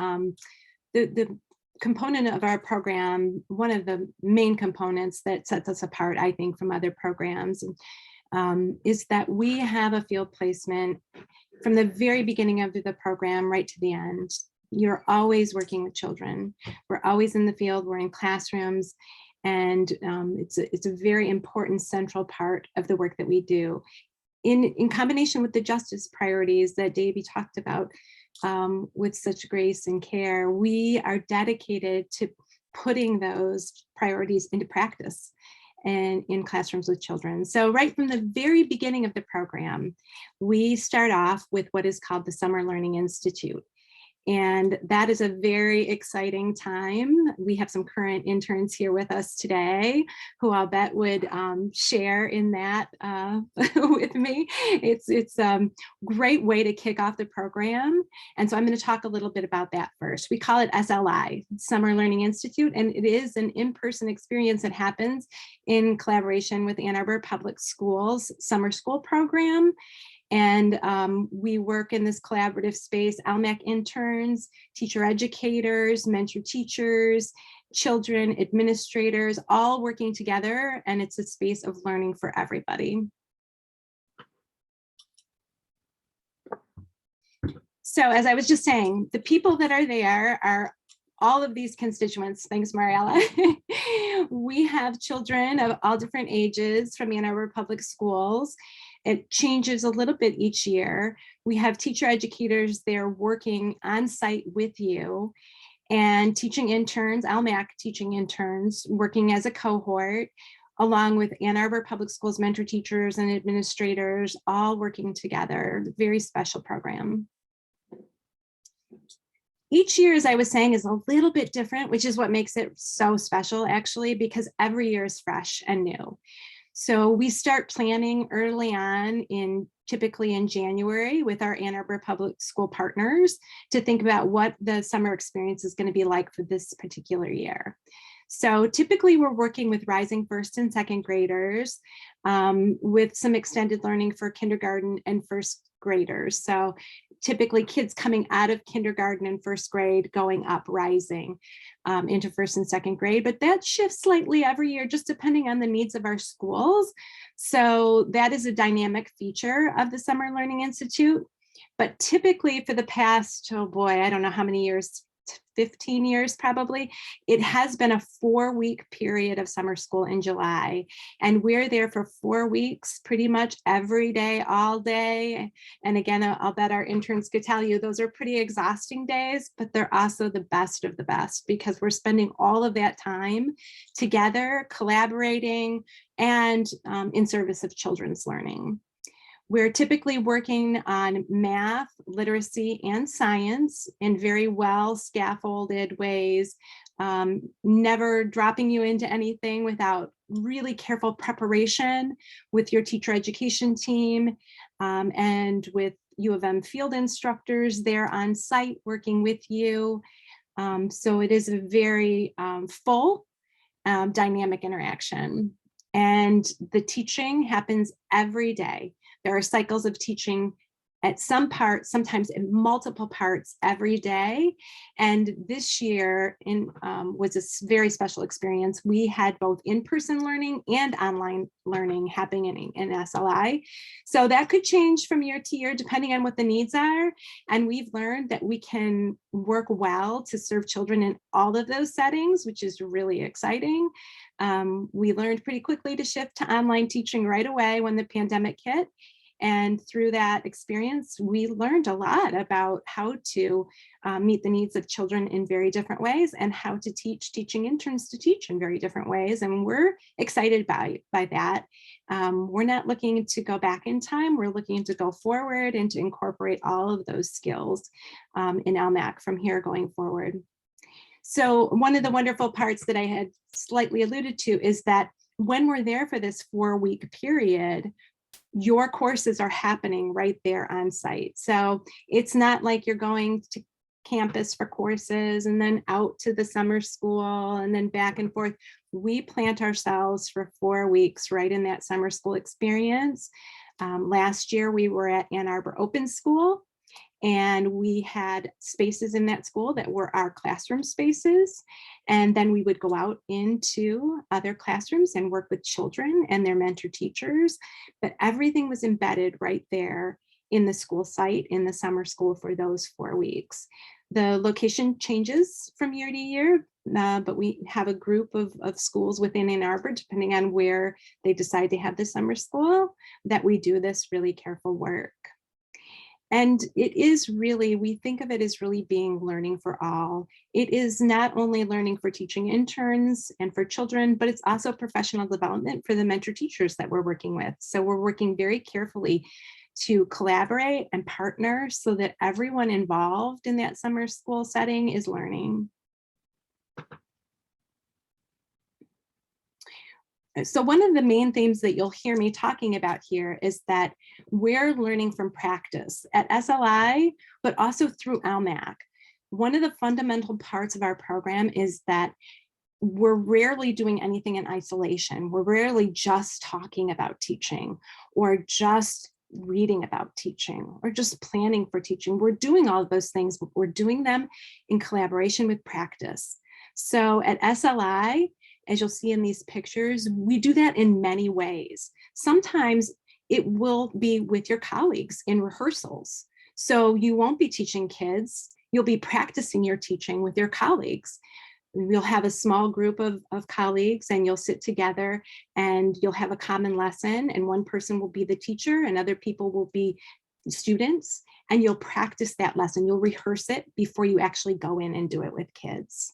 the component of our program, one of the main components that sets us apart, I think, from other programs, is that we have a field placement from the very beginning of the program right to the end. You're always working with children. We're always in the field, we're in classrooms, and it's a very important central part of the work that we do. In combination with the justice priorities that Davey talked about with such grace and care, we are dedicated to putting those priorities into practice and in classrooms with children. So right from the very beginning of the program, we start off with what is called the Summer Learning Institute. And that is a very exciting time. We have some current interns here with us today who I'll bet would share in that with me. It's a great way to kick off the program. And so I'm going to talk a little bit about that first. We call it SLI, Summer Learning Institute, and it is an in-person experience that happens in collaboration with Ann Arbor Public Schools summer school program. And we work in this collaborative space, Lmac interns, teacher educators, mentor teachers, children, administrators, all working together. And it's a space of learning for everybody. So as I was just saying, the people that are there are all of these constituents. Thanks, Mariella. We have children of all different ages from Ann Arbor Public Schools. It changes a little bit each year. We have teacher educators there working on site with you, and teaching interns, Lmac teaching interns, working as a cohort, along with Ann Arbor Public Schools mentor teachers and administrators, all working together. Very special program. Each year, as I was saying, is a little bit different, which is what makes it so special, actually, because every year is fresh and new. So we start planning early on, typically in January, with our Ann Arbor Public School partners to think about what the summer experience is going to be like for this particular year. So typically we're working with rising first and second graders with some extended learning for kindergarten and first graders. So typically kids coming out of kindergarten and first grade going up, rising into first and second grade, but that shifts slightly every year, just depending on the needs of our schools. So that is a dynamic feature of the Summer Learning Institute. But typically for the past, oh boy, I don't know how many years, 15 years probably, it has been a 4-week period of summer school in July. And we're there for 4 weeks, pretty much every day, all day. And again, I'll bet our interns could tell you those are pretty exhausting days, but they're also the best of the best because we're spending all of that time together, collaborating, and in service of children's learning. We're typically working on math, literacy, and science in very well scaffolded ways, never dropping you into anything without really careful preparation with your teacher education team and with U of M field instructors there on site working with you. So it is a very full, dynamic interaction. And the teaching happens every day. There are cycles of teaching at some parts, sometimes in multiple parts every day. And this year was a very special experience. We had both in-person learning and online learning happening in SLI. So that could change from year to year depending on what the needs are. And we've learned that we can work well to serve children in all of those settings, which is really exciting. We learned pretty quickly to shift to online teaching right away when the pandemic hit. And through that experience, we learned a lot about how to meet the needs of children in very different ways and how to teach teaching interns to teach in very different ways. And we're excited by that. We're not looking to go back in time. We're looking to go forward and to incorporate all of those skills in Lmac from here going forward. So one of the wonderful parts that I had slightly alluded to is that when we're there for this 4-week period, your courses are happening right there on site. So it's not like you're going to campus for courses and then out to the summer school and then back and forth. We plant ourselves for 4 weeks right in that summer school experience. Last year we were at Ann Arbor Open School, and we had spaces in that school that were our classroom spaces. And then we would go out into other classrooms and work with children and their mentor teachers. But everything was embedded right there in the school site in the summer school for those 4 weeks. The location changes from year to year, but we have a group of schools within Ann Arbor, depending on where they decide to have the summer school, that we do this really careful work. And it is really, we think of it as really being learning for all. It is not only learning for teaching interns and for children, but it's also professional development for the mentor teachers that we're working with. So we're working very carefully to collaborate and partner so that everyone involved in that summer school setting is learning. So one of the main themes that you'll hear me talking about here is that we're learning from practice at SLI, but also through Lmac. One of the fundamental parts of our program is that we're rarely doing anything in isolation. We're rarely just talking about teaching or just reading about teaching or just planning for teaching. We're doing all of those things, but we're doing them in collaboration with practice. So at SLI, as you'll see in these pictures, we do that in many ways. Sometimes it will be with your colleagues in rehearsals. So you won't be teaching kids, you'll be practicing your teaching with your colleagues. You'll have a small group of colleagues and you'll sit together and you'll have a common lesson, and one person will be the teacher and other people will be students, and you'll practice that lesson. You'll rehearse it before you actually go in and do it with kids.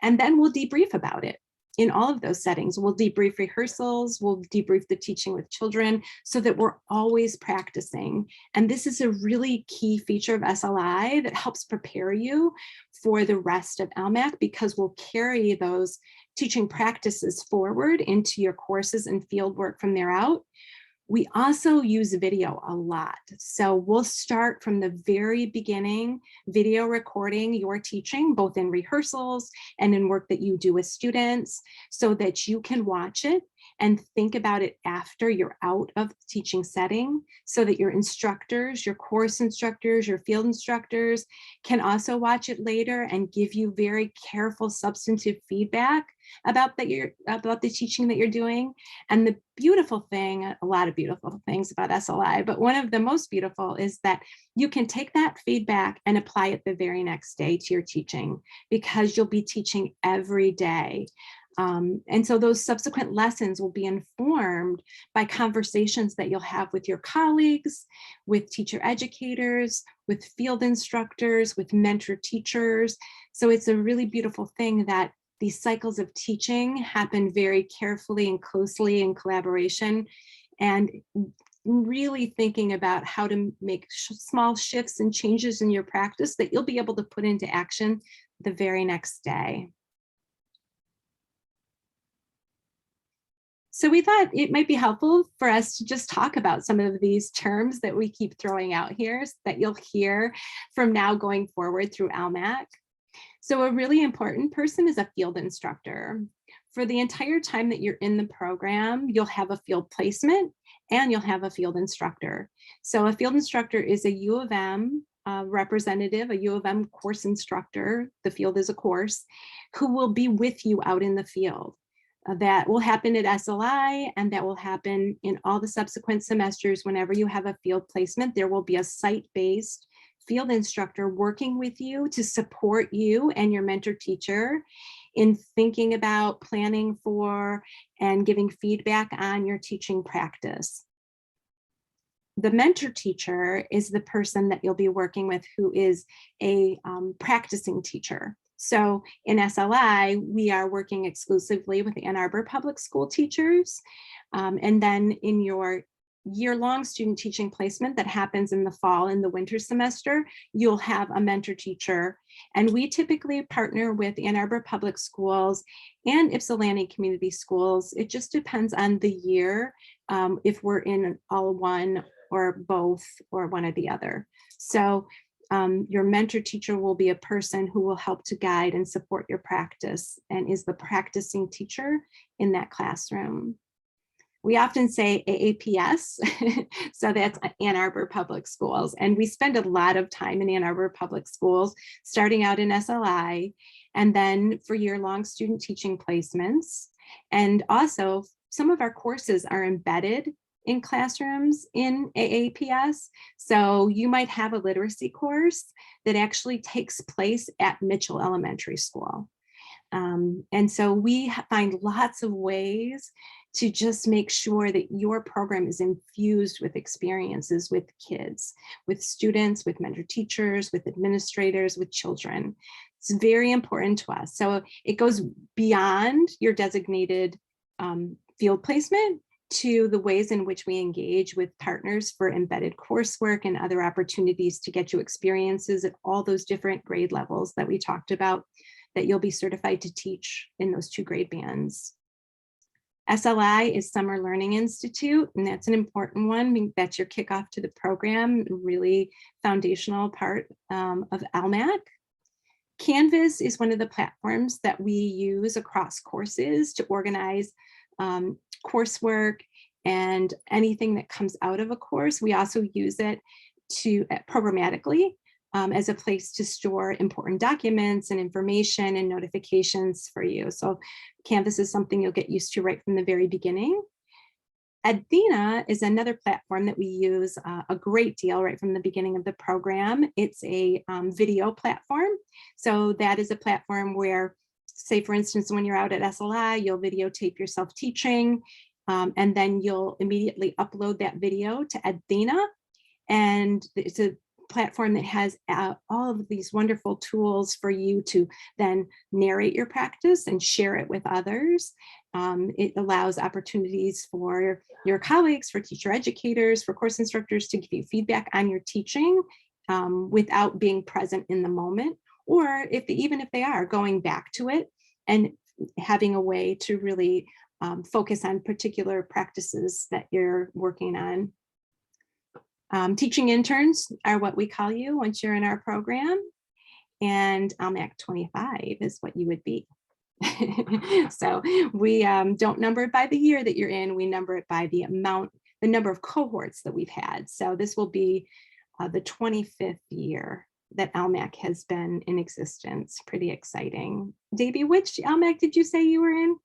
And then we'll debrief about it. In all of those settings, we'll debrief rehearsals, we'll debrief the teaching with children so that we're always practicing. And this is a really key feature of SLI that helps prepare you for the rest of Lmac, because we'll carry those teaching practices forward into your courses and field work from there out. We also use video a lot. So we'll start from the very beginning, video recording your teaching, both in rehearsals and in work that you do with students, so that you can watch it and think about it after you're out of the teaching setting, so that your instructors, your course instructors, your field instructors can also watch it later and give you very careful, substantive feedback about the teaching that you're doing. And the beautiful thing, a lot of beautiful things about SLI, but one of the most beautiful is that you can take that feedback and apply it the very next day to your teaching, because you'll be teaching every day. And so those subsequent lessons will be informed by conversations that you'll have with your colleagues, with teacher educators, with field instructors, with mentor teachers. So it's a really beautiful thing that these cycles of teaching happen very carefully and closely in collaboration, and really thinking about how to make small shifts and changes in your practice that you'll be able to put into action the very next day. So we thought it might be helpful for us to just talk about some of these terms that we keep throwing out here that you'll hear from now going forward through Lmac. So a really important person is a field instructor. For the entire time that you're in the program, you'll have a field placement and you'll have a field instructor. So a field instructor is a U of M representative, a U of M course instructor, the field is a course, who will be with you out in the field. That will happen at SLI, and that will happen in all the subsequent semesters. Whenever you have a field placement, there will be a site-based field instructor working with you to support you and your mentor teacher in thinking about planning for and giving feedback on your teaching practice. The mentor teacher is the person that you'll be working with who is a practicing teacher. So in SLI, we are working exclusively with Ann Arbor Public School teachers. And then in your year-long student teaching placement that happens in the fall and the winter semester, you'll have a mentor teacher. And we typically partner with Ann Arbor Public Schools and Ypsilanti Community Schools. It just depends on the year, if we're in all one or both or one or the other. So your mentor teacher will be a person who will help to guide and support your practice and is the practicing teacher in that classroom. We often say AAPS, so that's Ann Arbor Public Schools. And we spend a lot of time in Ann Arbor Public Schools, starting out in SLI, and then for year-long student teaching placements. And also, some of our courses are embedded in classrooms in AAPS. So you might have a literacy course that actually takes place at Mitchell Elementary School. And so we find lots of ways to just make sure that your program is infused with experiences with kids, with students, with mentor teachers, with administrators, with children. It's very important to us. So it goes beyond your designated field placement to the ways in which we engage with partners for embedded coursework and other opportunities to get you experiences at all those different grade levels that we talked about, that you'll be certified to teach in those 2 grade bands. SLI is Summer Learning Institute, and that's an important one. That's your kickoff to the program, really foundational part of Lmac. Canvas is one of the platforms that we use across courses to organize coursework and anything that comes out of a course. We also use it to programmatically as a place to store important documents and information and notifications for you. So Canvas is something you'll get used to right from the very beginning. Athena is another platform that we use a great deal right from the beginning of the program. It's a video platform. So that is a platform where, say for instance, when you're out at SLI, you'll videotape yourself teaching, and then you'll immediately upload that video to Athena. And it's a platform that has all of these wonderful tools for you to then narrate your practice and share it with others. It allows opportunities for your colleagues, for teacher educators, for course instructors to give you feedback on your teaching without being present in the moment, or even if they are, going back to it and having a way to really focus on particular practices that you're working on. Teaching interns are what we call you once you're in our program, and Lmac 25 is what you would be. So we don't number it by the year that you're in, we number it by the number of cohorts that we've had. So this will be the 25th year that Lmac has been in existence. Pretty exciting. Davey, which Lmac did you say you were in?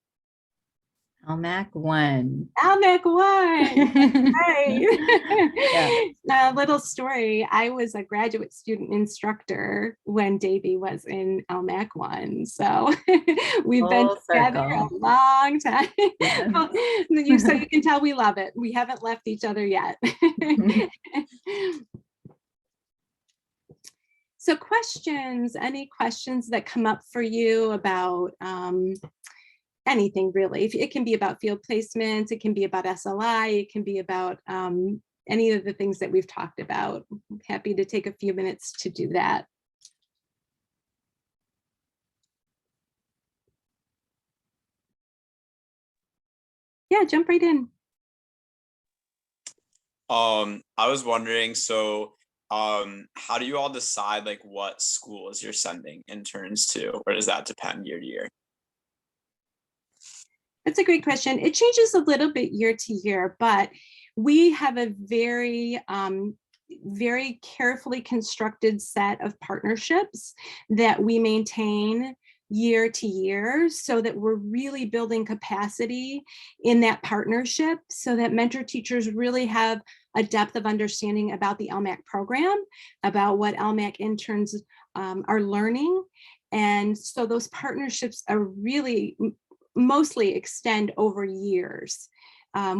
Lmac 1. Lmac 1. Right. Yeah. A little story. I was a graduate student instructor when Davey was in Lmac 1. So we've been together a long time. Yes. So you can tell we love it. We haven't left each other yet. So questions, any questions that come up for you about anything really? It can be about field placements, it can be about SLI, it can be about any of the things that we've talked about. I'm happy to take a few minutes to do that. Yeah, jump right in. I was wondering, so how do you all decide like what schools you're sending interns to, or does that depend year to year? That's a great question. It changes a little bit year to year, but we have a very, very carefully constructed set of partnerships that we maintain year to year, so that we're really building capacity in that partnership, so that mentor teachers really have a depth of understanding about the Lmac program, about what Lmac interns are learning. And so those partnerships are really mostly extend over years.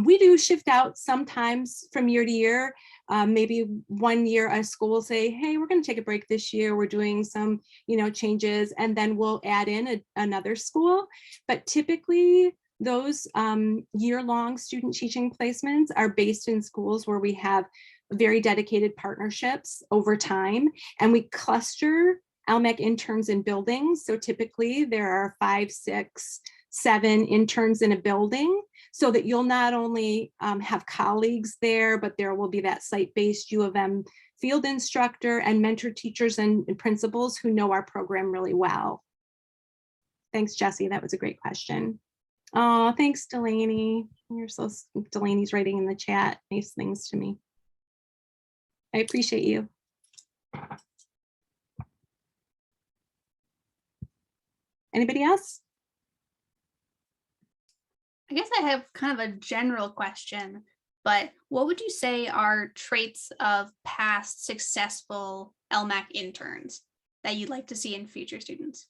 We do shift out sometimes from year to year. Maybe one year a school will say, hey, we're going to take a break this year. We're doing some, changes, and then we'll add in another school. But typically those year-long student teaching placements are based in schools where we have very dedicated partnerships over time, and we cluster Lmac interns in buildings. So typically there are 5, 6, 7 interns in a building, so that you'll not only have colleagues there, but there will be that site-based U of M field instructor and mentor teachers and principals who know our program really well. Thanks, Jessie. That was a great question. Oh, thanks, Delaney. Delaney's writing in the chat nice things to me. I appreciate you. Anybody else? I guess I have kind of a general question, but what would you say are traits of past successful Lmac interns that you'd like to see in future students?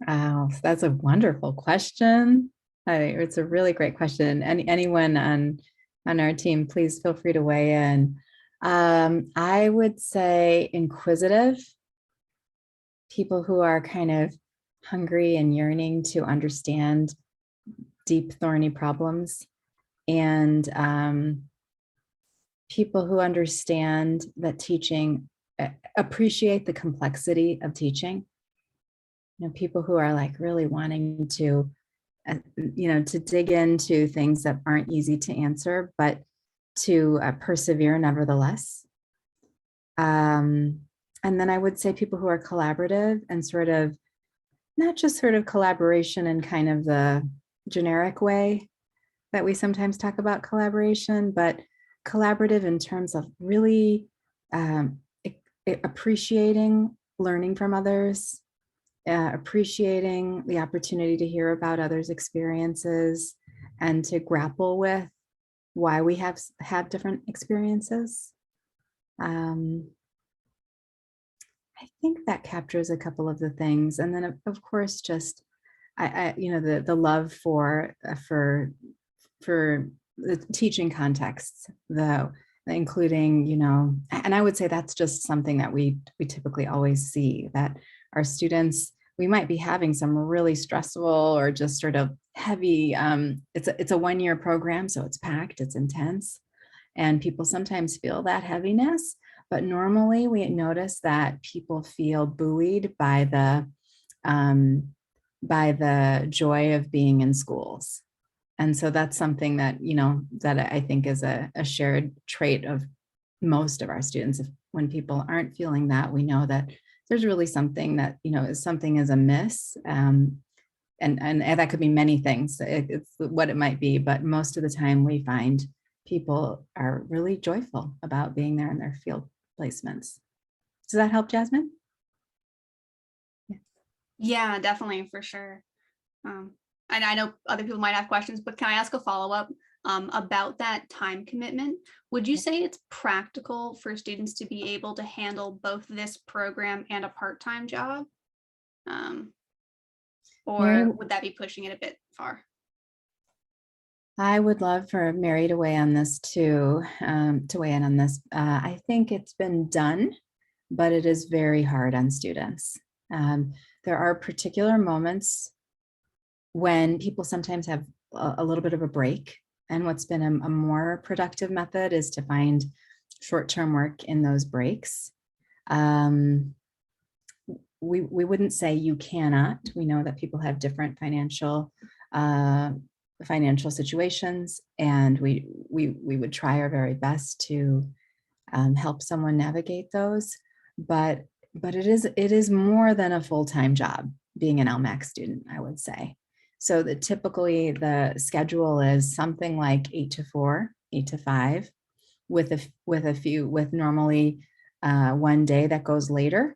Wow, that's a wonderful question. It's a really great question. Anyone on our team, please feel free to weigh in. I would say inquisitive, people who are kind of hungry and yearning to understand deep, thorny problems, and people who understand that teaching, appreciate the complexity of teaching. You know, people who are like really wanting to, you know, to dig into things that aren't easy to answer, but to persevere nevertheless. And then I would say people who are collaborative and sort of, not just sort of collaboration in kind of the generic way that we sometimes talk about collaboration, but collaborative in terms of really appreciating learning from others, appreciating the opportunity to hear about others' experiences and to grapple with why we have different experiences. I think that captures a couple of the things. And then of course, just, you know, the love for the teaching contexts, including, you know, and I would say that's just something that we typically always see, that our students, we might be having some really stressful or just sort of heavy, it's a one-year program, so it's packed, it's intense, and people sometimes feel that heaviness, but normally we notice that people feel buoyed by the joy of being in schools. And so that's something that, you know, that I think is a shared trait of most of our students. When people aren't feeling that, we know that there's really something that, you know, something is amiss. And that could be many things. It's what it might be, but most of the time we find people are really joyful about being there in their field placements. Does that help, Jasmine? Yeah, definitely, for sure. And I know other people might have questions, but can I ask a follow-up about that time commitment? Would you say it's practical for students to be able to handle both this program and a part-time job? Or would that be pushing it a bit far? I would love for Mary to weigh on this too, to weigh in on this. I think it's been done, but it is very hard on students. There are particular moments when people sometimes have a little bit of a break. And what's been a more productive method is to find short-term work in those breaks. We wouldn't say you cannot. We know that people have different financial situations, and we would try our very best to help someone navigate those. But it is more than a full-time job being an LMAC student, I would say. So that typically the schedule is something like 8 to 4, 8 to 5, with normally one day that goes later,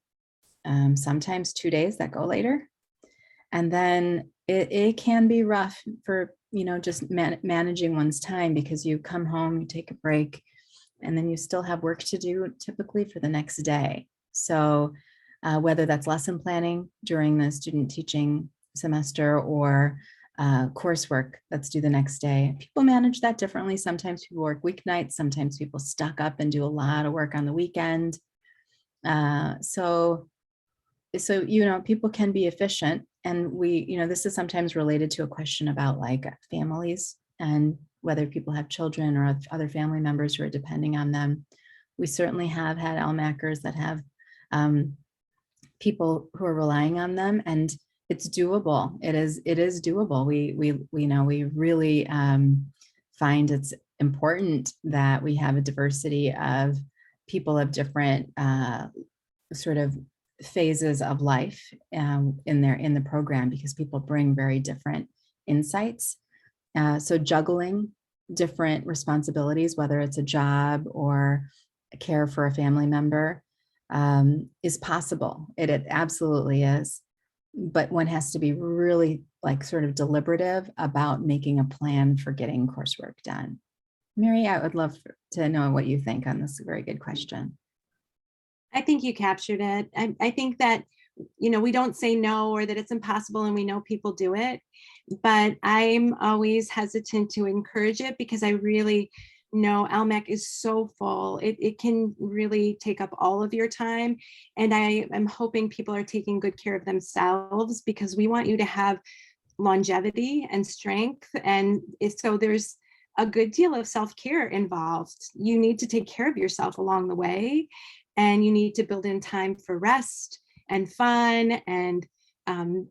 sometimes 2 days that go later. And then it can be rough for, you know, just managing one's time, because you come home, you take a break, and then you still have work to do typically for the next day. So whether that's lesson planning during the student teaching semester or coursework that's due the next day, people manage that differently. Sometimes people work weeknights, sometimes people stock up and do a lot of work on the weekend. So you know, people can be efficient, and you know, this is sometimes related to a question about like families and whether people have children or other family members who are depending on them. We certainly have had LMACers that have people who are relying on them, and it's doable. It is doable. We know we really find it's important that we have a diversity of people of different sort of phases of life in the program, because people bring very different insights. So juggling different responsibilities, whether it's a job or a care for a family member, is possible. It absolutely is. But one has to be really like sort of deliberative about making a plan for getting coursework done. Mary, I would love to know what you think on this very good question. I think you captured it. I think that, you know, we don't say no or that it's impossible, and we know people do it, but I'm always hesitant to encourage it, because I really no, Lmac is so full. It can really take up all of your time. And I am hoping people are taking good care of themselves, because we want you to have longevity and strength. And so there's a good deal of self-care involved. You need to take care of yourself along the way, and you need to build in time for rest and fun and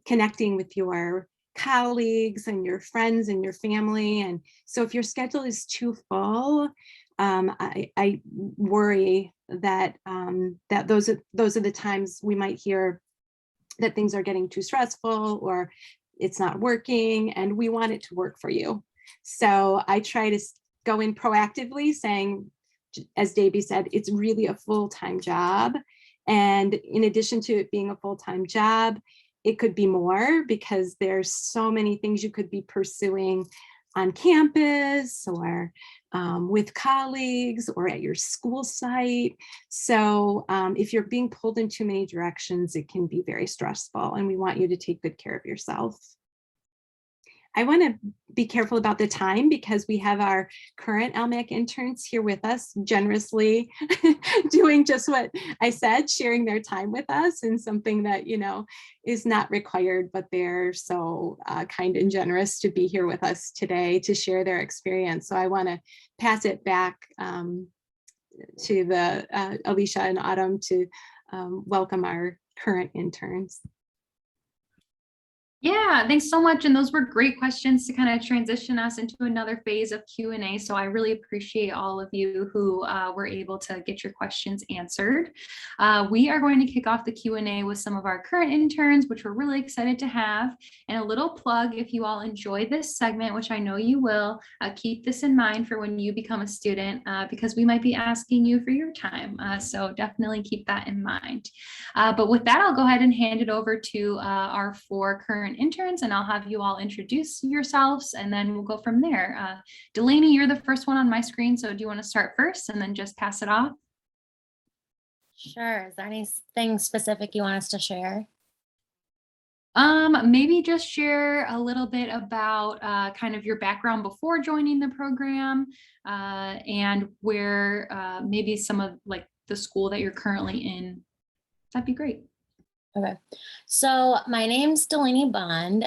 connecting with your colleagues and your friends and your family. And so if your schedule is too full, I worry that that those are the times we might hear that things are getting too stressful or it's not working, and we want it to work for you. So I try to go in proactively saying, as Davey said, it's really a full-time job. And in addition to it being a full-time job, it could be more, because there's so many things you could be pursuing on campus or with colleagues or at your school site. So if you're being pulled in too many directions, it can be very stressful, and we want you to take good care of yourself. I want to be careful about the time, because we have our current Lmac interns here with us, generously doing just what I said, sharing their time with us, and something that, you know, is not required, but they're so kind and generous to be here with us today to share their experience. So I want to pass it back to the Alicia and Autumn to welcome our current interns. Yeah, thanks so much. And those were great questions to kind of transition us into another phase of Q&A. So I really appreciate all of you who were able to get your questions answered. We are going to kick off the Q&A with some of our current interns, which we're really excited to have. And a little plug, if you all enjoy this segment, which I know you will, keep this in mind for when you become a student, because we might be asking you for your time. So definitely keep that in mind. But with that, I'll go ahead and hand it over to our 4 current interns, and I'll have you all introduce yourselves, and then we'll go from there. Delaney, you're the first one on my screen, so do you want to start first and then just pass it off? Sure. Is there anything specific you want us to share? Maybe just share a little bit about kind of your background before joining the program, and where maybe some of like the school that you're currently in. That'd be great. Okay, so my name's Delaney Bond.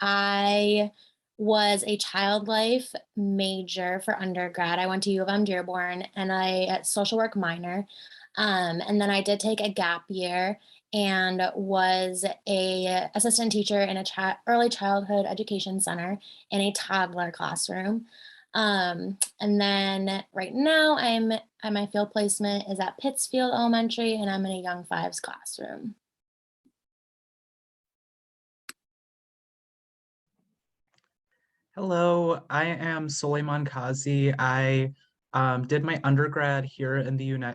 I was a child life major for undergrad. I went to U of M Dearborn, and I social work minor. And then I did take a gap year and was a assistant teacher in a early childhood education center in a toddler classroom. And then right now my field placement is at Pittsfield Elementary, and I'm in a Young Fives classroom. Hello, I am Suleiman Kazi. I did my undergrad here in UMich.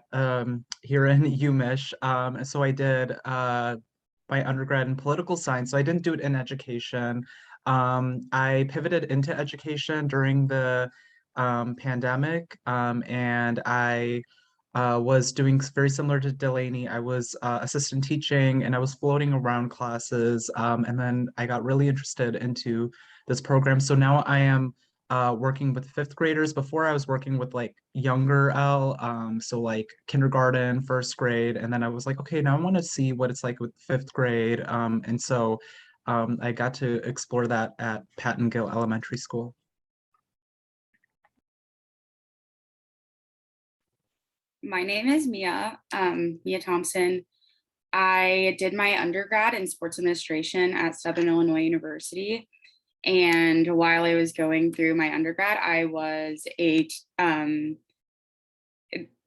So I did my undergrad in political science. So I didn't do it in education. I pivoted into education during the pandemic, and I was doing very similar to Delaney. I was assistant teaching, and I was floating around classes, and then I got really interested into this program. So now I am working with 5th graders. Before I was working with like younger so like kindergarten, 1st grade, and then I was like, okay, now I want to see what it's like with 5th grade. And so I got to explore that at Patton Gill Elementary School. My name is Mia Thompson. I did my undergrad in sports administration at Southern Illinois University. And while I was going through my undergrad, I was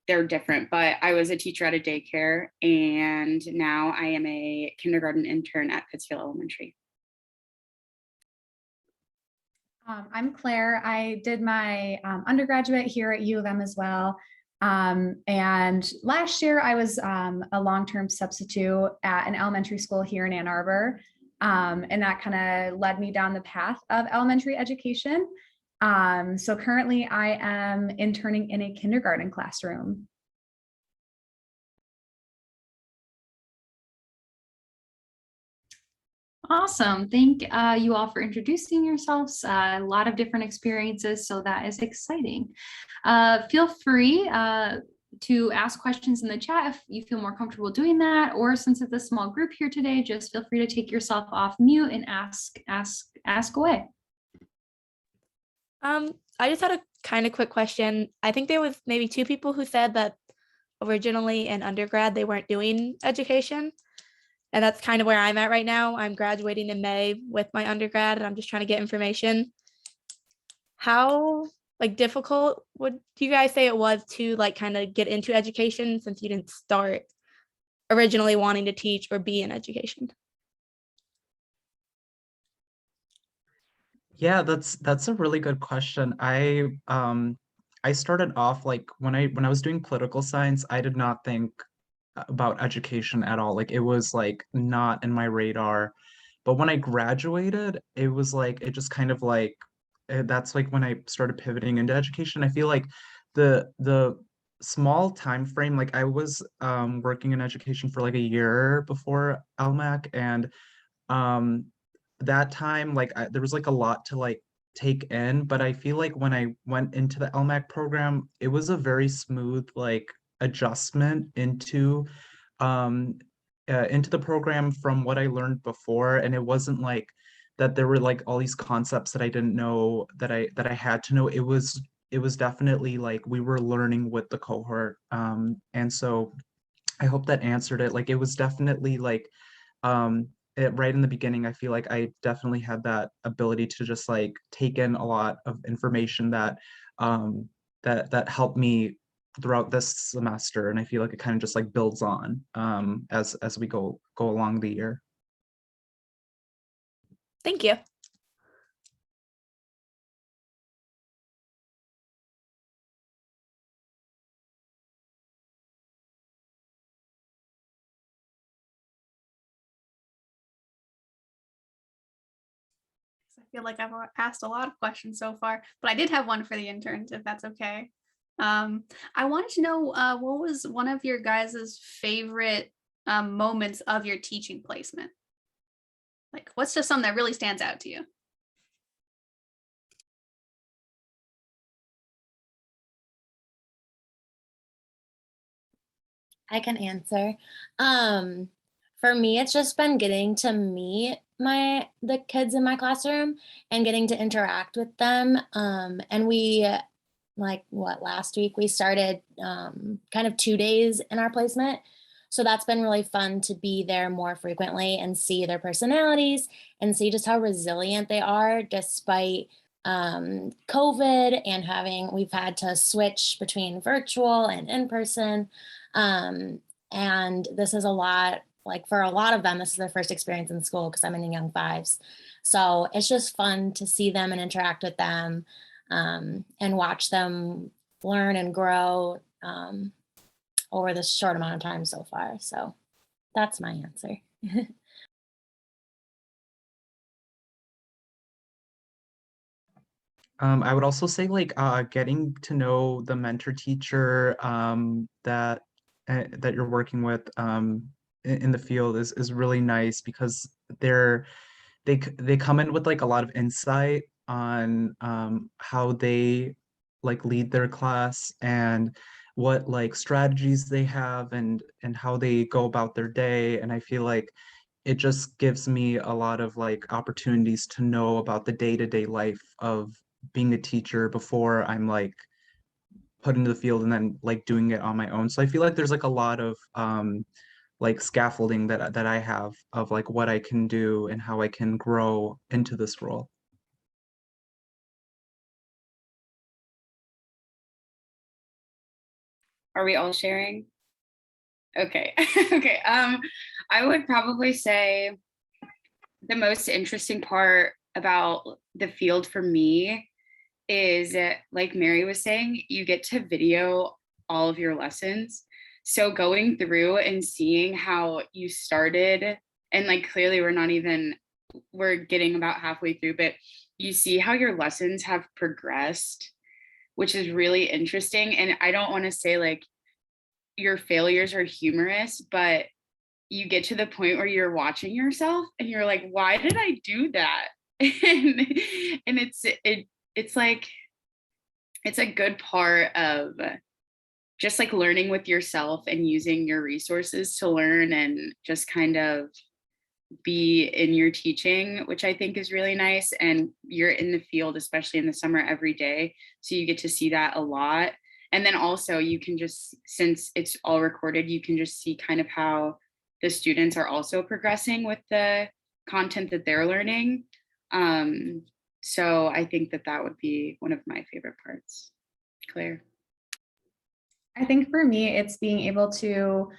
they're different, but I was a teacher at a daycare, and now I am a kindergarten intern at Pittsfield Elementary. I'm Claire. I did my undergraduate here at U of M as well. And last year I was a long-term substitute at an elementary school here in Ann Arbor. And that kind of led me down the path of elementary education. So currently I am interning in a kindergarten classroom. Awesome. Thank you all for introducing yourselves. A lot of different experiences, so that is exciting. Feel free to ask questions in the chat if you feel more comfortable doing that, or since it's a small group here today, just feel free to take yourself off mute and ask away. I just had a kind of quick question. I think there was maybe 2 people who said that originally in undergrad they weren't doing education. And that's kind of where I'm at right now. I'm graduating in May with my undergrad and I'm just trying to get information. How difficult would you guys say it was to kind of get into education since you didn't start originally wanting to teach or be in education? Yeah, that's a really good question. I started off when I was doing political science, I did not think about education at all. It was not in my radar. But when I graduated, it was it just kind of that's when I started pivoting into education. I feel like the small time frame, I was working in education for a year before LMAC, and that time there was a lot to take in, but I feel like when I went into the LMAC program, it was a very smooth adjustment into the program from what I learned before, and it wasn't that there were all these concepts that I didn't know that I had to know. It was definitely we were learning with the cohort, and so I hope that answered it. It was definitely right in the beginning, I feel like I definitely had that ability to just take in a lot of information that that helped me throughout this semester, and I feel like it kind of just builds on as we go along the year. Thank you. I feel like I've asked a lot of questions so far, but I did have one for the interns, if that's okay. I wanted to know what was one of your guys' favorite moments of your teaching placement? What's just something that really stands out to you? I can answer. For me, it's just been getting to meet the kids in my classroom and getting to interact with them. And we, last week we started kind of 2 days in our placement. So that's been really fun to be there more frequently and see their personalities and see just how resilient they are despite COVID and we've had to switch between virtual and in person. And this is a lot, for a lot of them, this is their first experience in school because I'm in the young fives. So it's just fun to see them and interact with them and watch them learn and grow over this short amount of time so far. So that's my answer. I would also say getting to know the mentor teacher that you're working with in the field is really nice because they come in with a lot of insight on how they lead their class and what strategies they have and how they go about their day. And I feel like it just gives me a lot of opportunities to know about the day-to-day life of being a teacher before I'm put into the field and then doing it on my own. So I feel like there's a lot of scaffolding that I have of what I can do and how I can grow into this role. Are we all sharing? Okay. Okay. I would probably say the most interesting part about the field for me is, like Mary was saying, you get to video all of your lessons. So going through and seeing how you started, and clearly we're getting about halfway through, but you see how your lessons have progressed, which is really interesting. And I don't want to say your failures are humorous, but you get to the point where you're watching yourself and you're like, why did I do that? And it's like, it's a good part of just like learning with yourself and using your resources to learn and just kind of be in your teaching, which I think is really nice. And you're in the field, especially in the summer, every day. So you get to see that a lot. And then also you can just, since it's all recorded, you can just see kind of how the students are also progressing with the content that they're learning. So I think that would be one of my favorite parts. Claire. I think for me, it's being able to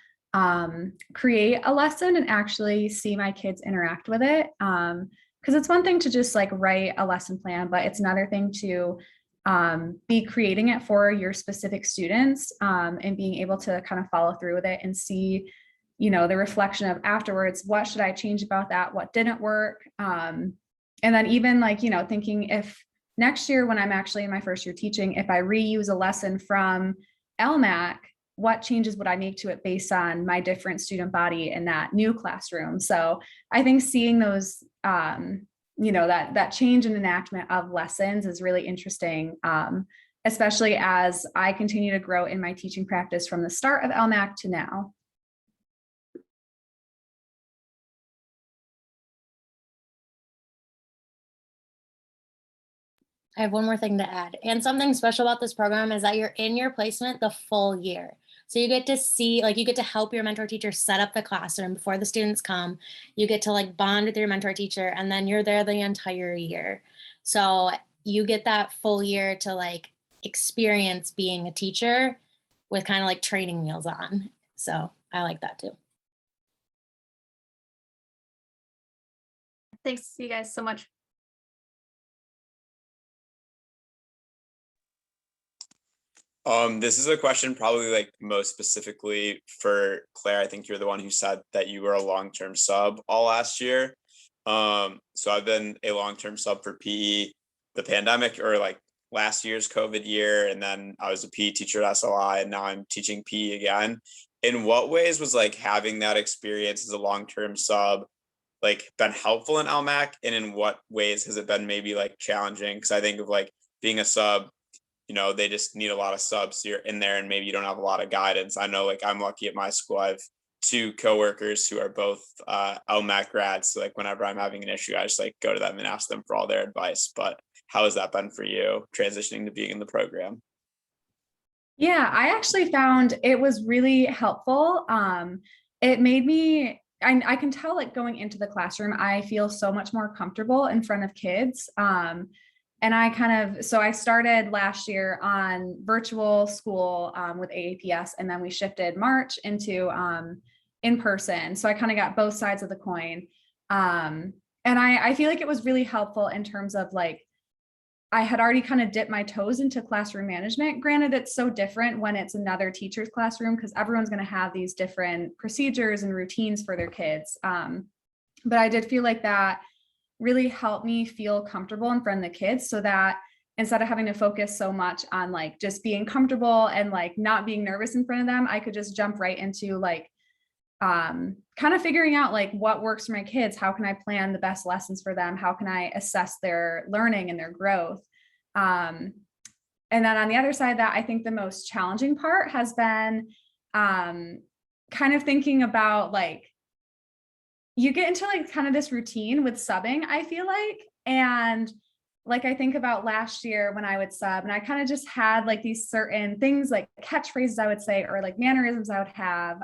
create a lesson and actually see my kids interact with it. Because it's one thing to just like write a lesson plan, but it's another thing to be creating it for your specific students and being able to kind of follow through with it and see, you know, the reflection of afterwards, what should I change about that? What didn't work? And then even like, you know, thinking if next year when I'm actually in my first year teaching, if I reuse a lesson from Lmac, what changes would I make to it based on my different student body in that new classroom? So I think seeing those, you know, that change in enactment of lessons is really interesting, especially as I continue to grow in my teaching practice from the start of Lmac to now. I have one more thing to add. And something special about this program is that you're in your placement the full year. So you get to see, like, you get to help your mentor teacher set up the classroom before the students come. You get to like bond with your mentor teacher, and then you're there the entire year. So you get that full year to like experience being a teacher with kind of like training wheels on. So I like that too. Thanks you guys so much. This is a question probably like most specifically for Claire. I think you're the one who said that you were a long-term sub all last year. So I've been a long-term sub for PE, the pandemic or like last year's COVID year. And then I was a PE teacher at SLI and now I'm teaching PE again. In what ways was like having that experience as a long-term sub like been helpful in Lmac? And in what ways has it been maybe like challenging? Because I think of like being a sub, you know, they just need a lot of subs. You're in there and maybe you don't have a lot of guidance. I know like I'm lucky at my school. I have 2 coworkers who are both Lmac grads. So like whenever I'm having an issue, I just like go to them and ask them for all their advice. But how has that been for you transitioning to being in the program? Yeah, I actually found it was really helpful. It made me, I can tell like going into the classroom, I feel so much more comfortable in front of kids. And so I started last year on virtual school with AAPS, and then we shifted March into in person. So I kind of got both sides of the coin. And I feel like it was really helpful in terms of like, I had already kind of dipped my toes into classroom management. Granted, it's so different when it's another teacher's classroom because everyone's going to have these different procedures and routines for their kids. But I did feel like that really helped me feel comfortable in front of the kids so that instead of having to focus so much on like just being comfortable and like not being nervous in front of them, I could just jump right into like kind of figuring out like what works for my kids. How can I plan the best lessons for them? How can I assess their learning and their growth? And then on the other side, that I think the most challenging part has been kind of thinking about like, you get into like kind of this routine with subbing, I feel like. And like, I think about last year when I would sub and I kind of just had like these certain things like catchphrases I would say, or like mannerisms I would have.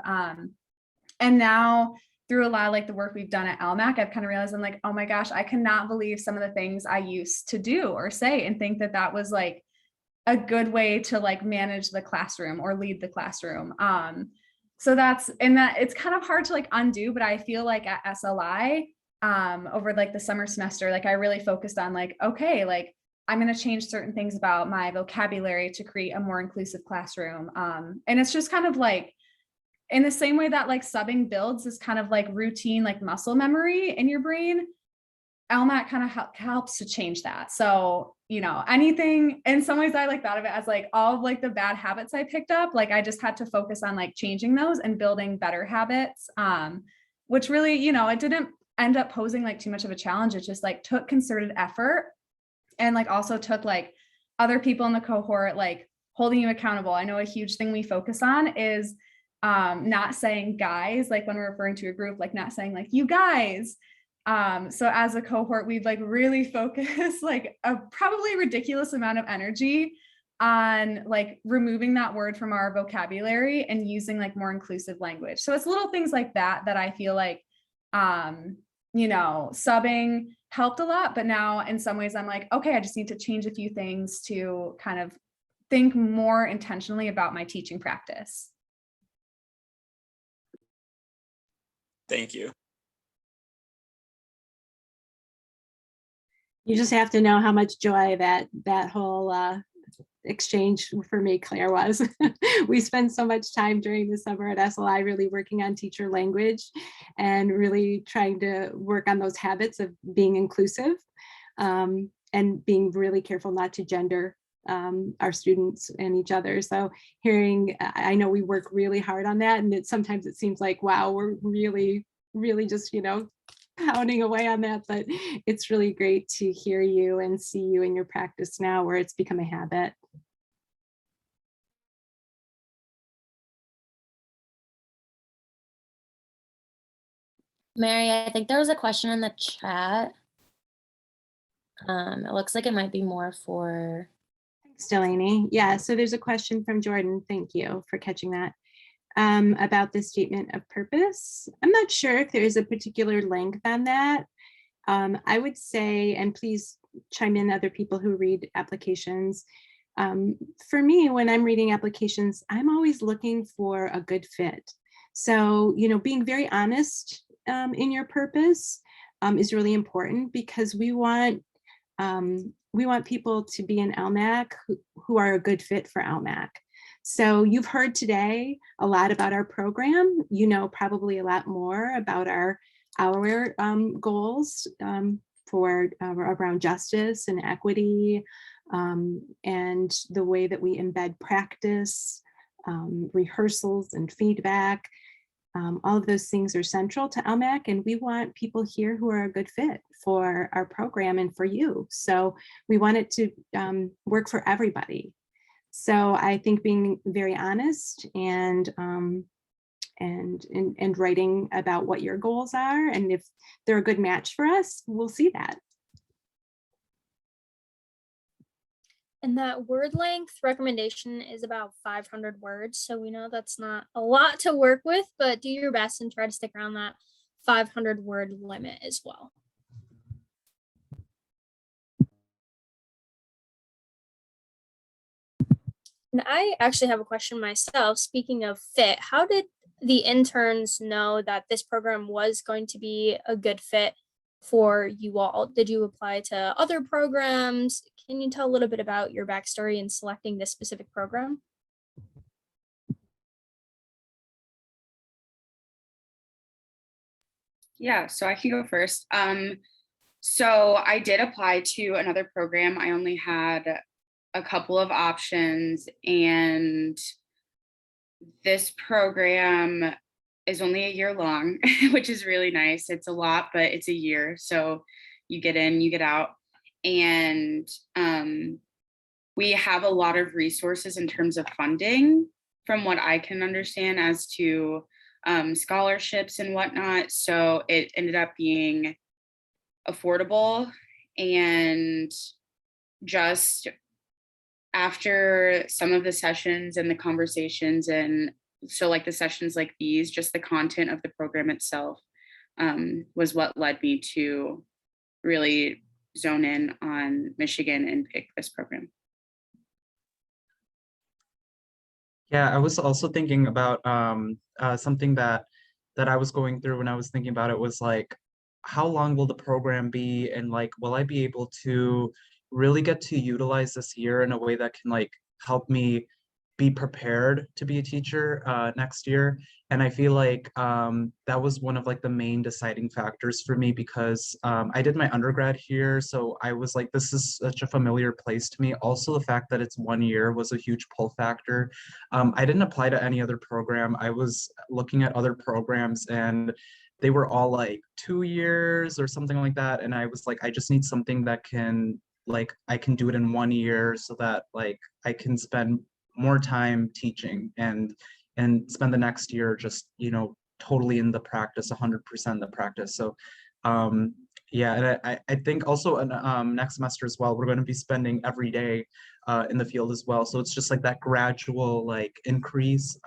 And now through a lot of like the work we've done at Lmac, I've kind of realized I'm like, oh my gosh, I cannot believe some of the things I used to do or say and think that that was like a good way to like manage the classroom or lead the classroom. So that it's kind of hard to like undo, but I feel like at SLI over like the summer semester, like I really focused on like, okay, like I'm going to change certain things about my vocabulary to create a more inclusive classroom. And it's just kind of like in the same way that like subbing builds this kind of like routine, like muscle memory in your brain. LMAC kind of helps to change that. So, you know, anything, in some ways I like thought of it as like all of like the bad habits I picked up, like I just had to focus on like changing those and building better habits, which really, you know, it didn't end up posing like too much of a challenge. It just like took concerted effort and like also took like other people in the cohort, like holding you accountable. I know a huge thing we focus on is not saying guys, like when we're referring to a group, like not saying like you guys. So as a cohort, we'd like really focus like a probably ridiculous amount of energy on like removing that word from our vocabulary and using like more inclusive language. So it's little things like that that I feel like, you know, subbing helped a lot, but now in some ways I'm like, okay, I just need to change a few things to kind of think more intentionally about my teaching practice. Thank you. You just have to know how much joy that whole exchange for me, Claire, was. We spent so much time during the summer at SLI really working on teacher language and really trying to work on those habits of being inclusive and being really careful not to gender our students and each other. So hearing, I know we work really hard on that, and sometimes it seems like, wow, we're really just, you know, pounding away on that, but it's really great to hear you and see you in your practice now where it's become a habit. Mary, I think there was a question in the chat. It looks like it might be more for... Thanks, Delaney. Yeah, so there's a question from Jordan. Thank you for catching that. About the statement of purpose. I'm not sure if there is a particular length on that. I would say, and please chime in other people who read applications. For me, when I'm reading applications, I'm always looking for a good fit. So, you know, being very honest in your purpose is really important, because we want people to be in LMAC who are a good fit for LMAC. So you've heard today a lot about our program. You know probably a lot more about our goals for around justice and equity, and the way that we embed practice, rehearsals and feedback. All of those things are central to LMAC, and we want people here who are a good fit for our program and for you. So we want it to work for everybody. So I think being very honest and writing about what your goals are, and if they're a good match for us, we'll see that. And that word length recommendation is about 500 words. So we know that's not a lot to work with, but do your best and try to stick around that 500 word limit as well. And I actually have a question myself. Speaking of fit, how did the interns know that this program was going to be a good fit for you all? Did you apply to other programs? Can you tell a little bit about your backstory in selecting this specific program? Yeah, so I can go first. So I did apply to another program. I only had a couple of options, and this program is only a year long, which is really nice. It's a lot, but it's a year. So you get in, you get out. And we have a lot of resources in terms of funding, from what I can understand, as to scholarships and whatnot. So it ended up being affordable, and just after some of the sessions and the conversations, and so like the sessions like these, just the content of the program itself was what led me to really zone in on Michigan and pick this program. Yeah, I was also thinking about something that I was going through when I was thinking about it, was like, how long will the program be, and like, will I be able to really get to utilize this year in a way that can like help me be prepared to be a teacher next year. And I feel like that was one of like the main deciding factors for me, because I did my undergrad here. So I was like, this is such a familiar place to me. Also, the fact that it's 1 year was a huge pull factor. I didn't apply to any other program. I was looking at other programs and they were all like 2 years or something like that. And I was like, I just need something that can, like, I can do it in 1 year so that like I can spend more time teaching and spend the next year just, you know, totally in the practice, 100% the practice. So yeah, and I think also next semester as well, we're going to be spending every day in the field as well. So it's just like that gradual like increase,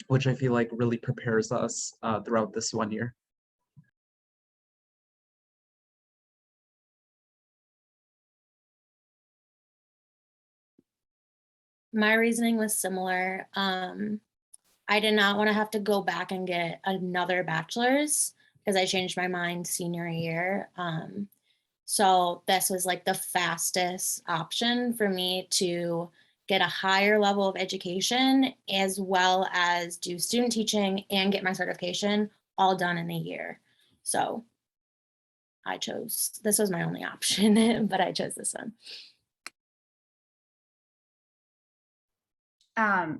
which I feel like really prepares us throughout this 1 year. My reasoning was similar. I did not want to have to go back and get another bachelor's because I changed my mind senior year. So this was like the fastest option for me to get a higher level of education, as well as do student teaching and get my certification all done in a year. So I chose, this was my only option, but I chose this one.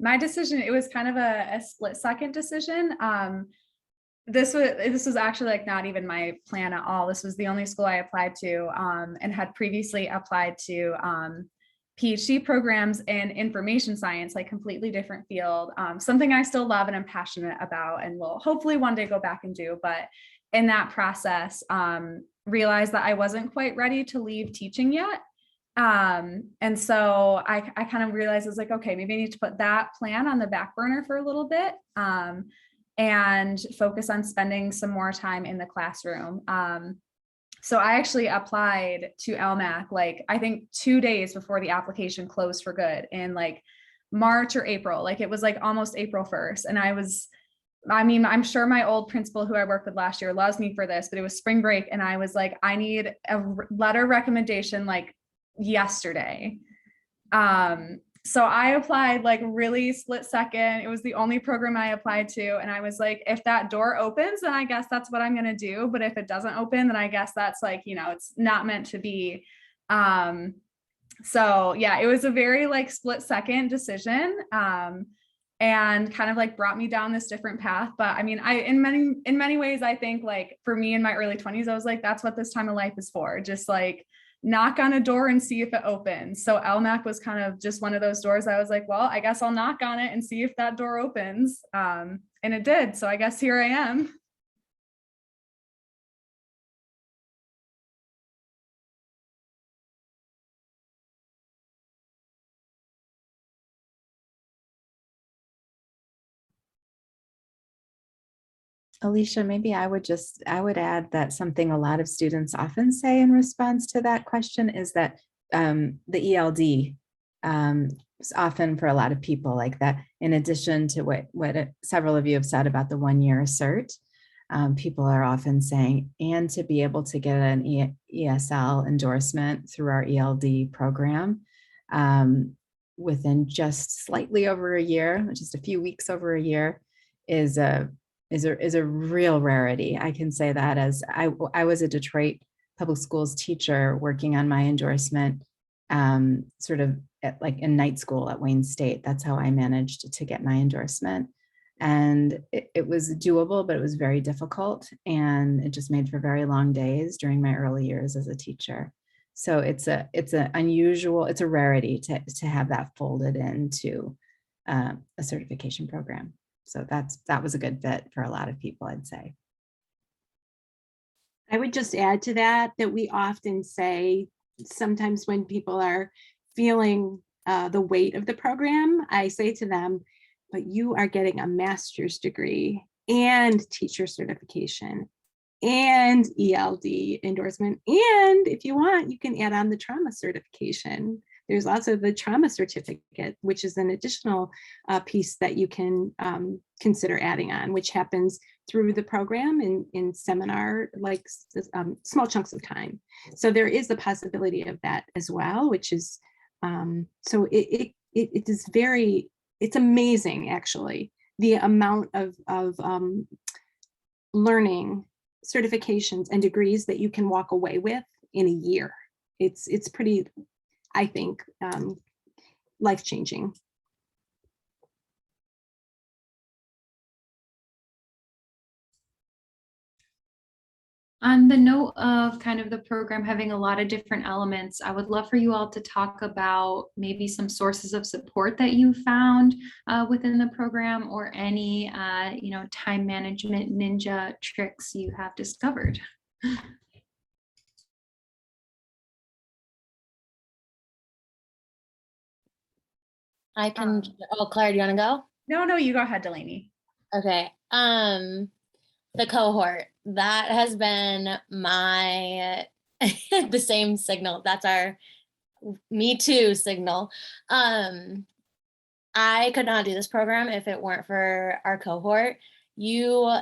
My decision, it was kind of a split second decision. This was actually like not even my plan at all. This was the only school I applied to and had previously applied to PhD programs in information science, like completely different field, something I still love and I'm passionate about and will hopefully one day go back and do. But in that process, realized that I wasn't quite ready to leave teaching yet. And so I kind of realized I was like, okay, maybe I need to put that plan on the back burner for a little bit and focus on spending some more time in the classroom. So I actually applied to LMAC, like, I think 2 days before the application closed for good in like March or April, like it was like almost April 1st. And I mean, I'm sure my old principal who I worked with last year loves me for this, but it was spring break. And I was like, I need a letter recommendation like yesterday. So I applied like really split second. It was the only program I applied to. And I was like, if that door opens, then I guess that's what I'm going to do. But if it doesn't open, then I guess that's like, you know, it's not meant to be. So yeah, it was a very like split second decision. And kind of like brought me down this different path. But I mean, in many ways, I think like for me in my early 20s, I was like, that's what this time of life is for. Just like knock on a door and see if it opens. So LMAC was kind of just one of those doors. I was like, well, I guess I'll knock on it and see if that door opens. And it did. So I guess here I am. Alicia, maybe I would add that something a lot of students often say in response to that question is that the ELD is often for a lot of people like that, in addition to what several of you have said about the 1 year cert, people are often saying, and to be able to get an ESL endorsement through our ELD program within just slightly over a year, just a few weeks over a year, is a real rarity. I can say that as I was a Detroit public schools teacher working on my endorsement, sort of like in night school at Wayne State. That's how I managed to get my endorsement. And it was doable, but it was very difficult. And it just made for very long days during my early years as a teacher. So it's a rarity to have that folded into a certification program. So that was a good fit for a lot of people, I'd say. I would just add to that we often say, sometimes when people are feeling the weight of the program, I say to them, but you are getting a master's degree and teacher certification and ELD endorsement. And if you want, you can add on the trauma certification. There's also the trauma certificate, which is an additional piece that you can consider adding on, which happens through the program in seminar, like small chunks of time. So there is the possibility of that as well, which is, so it is it's amazing actually, the amount of learning, certifications and degrees that you can walk away with in a year. It's pretty, I think, life-changing. On the note of kind of the program having a lot of different elements, I would love for you all to talk about maybe some sources of support that you found within the program, or any, time management ninja tricks you have discovered. I can, oh, Claire, do you want to go? No, you go ahead, Delaney. Okay. The cohort, that has been my, the same signal. That's our me too signal. I could not do this program if it weren't for our cohort. You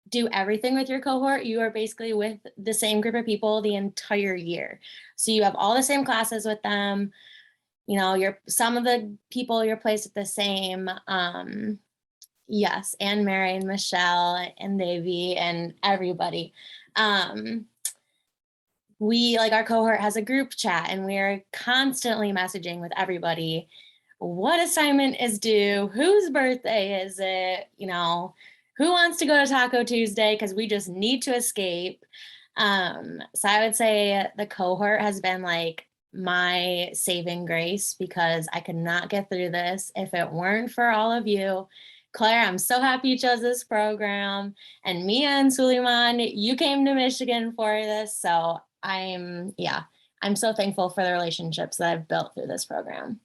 do everything with your cohort. You are basically with the same group of people the entire year. So you have all the same classes with them. Some of the people you're placed with the same. Yes, and Mary and Michelle and Davey and everybody. Our cohort has a group chat, and we are constantly messaging with everybody. What assignment is due? Whose birthday is it? Who wants to go to Taco Tuesday? Because we just need to escape. So I would say the cohort has been like my saving grace, because I could not get through this if it weren't for all of you. Claire, I'm so happy you chose this program. And Mia and Suleiman, you came to Michigan for this. So I'm so thankful for the relationships that I've built through this program.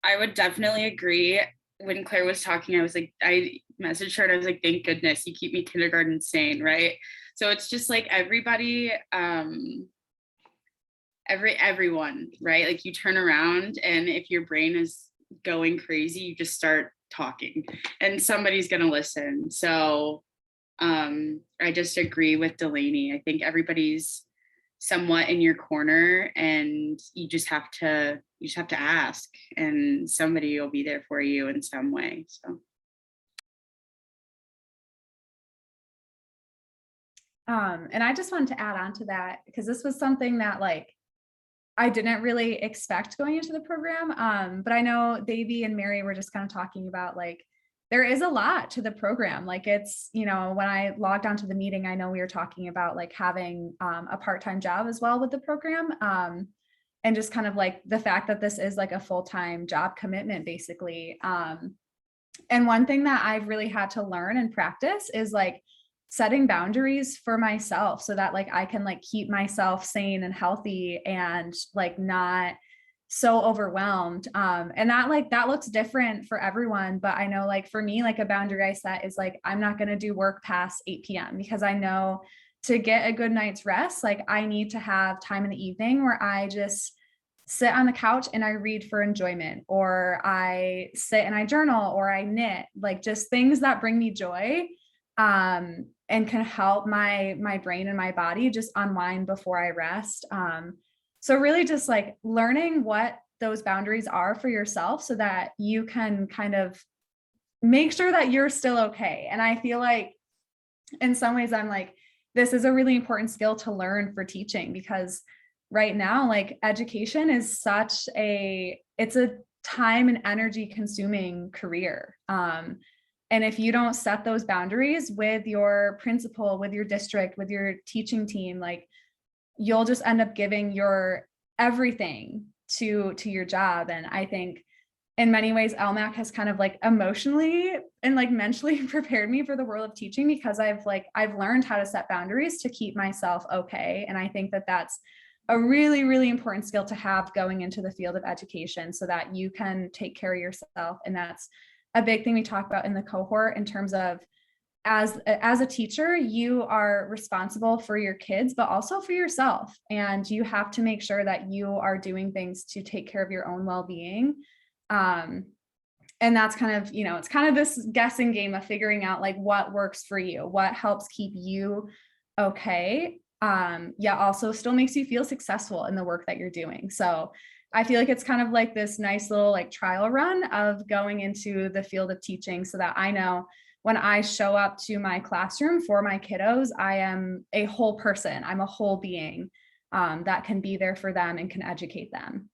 I would definitely agree. When Claire was talking, I messaged her and I was like, thank goodness you keep me kindergarten sane, right? So it's just like everybody, everyone, right? Like you turn around, and if your brain is going crazy, you just start talking and somebody's going to listen. So I just agree with Delaney. I think everybody's somewhat in your corner, and you just have to ask, and somebody will be there for you in some way. So and I just wanted to add on to that, because this was something that I didn't really expect going into the program. But I know Davey and Mary were just kind of talking about there is a lot to the program. It's, when I logged onto the meeting, I know we were talking about having a part-time job as well with the program. And just kind of the fact that this is a full-time job commitment, basically. And one thing that I've really had to learn and practice is setting boundaries for myself, so that I can keep myself sane and healthy, and not so overwhelmed. And that looks different for everyone, but I know for me, a boundary I set is I'm not going to do work past 8 p.m. because I know to get a good night's rest, I need to have time in the evening where I just sit on the couch and I read for enjoyment, or I sit and I journal, or I knit, just things that bring me joy. And can help my brain and my body just unwind before I rest. So really just learning what those boundaries are for yourself, so that you can kind of make sure that you're still okay. And I feel in some ways I'm this is a really important skill to learn for teaching, because right now, education is it's a time and energy consuming career. And if you don't set those boundaries with your principal, with your district, with your teaching team, you'll just end up giving your everything to your job. And I think in many ways, Lmac has kind of emotionally and mentally prepared me for the world of teaching, because I've learned how to set boundaries to keep myself okay. And I think that that's a really, really important skill to have going into the field of education, so that you can take care of yourself. And that's a big thing we talk about in the cohort, in terms of as a teacher, you are responsible for your kids, but also for yourself. And you have to make sure that you are doing things to take care of your own well-being. And that's kind of, it's kind of this guessing game of figuring out what works for you, what helps keep you okay. Also still makes you feel successful in the work that you're doing. So I feel like it's kind of like this nice little like trial run of going into the field of teaching so that I know when I show up to my classroom for my kiddos, I am a whole person. I'm a whole being that can be there for them and can educate them.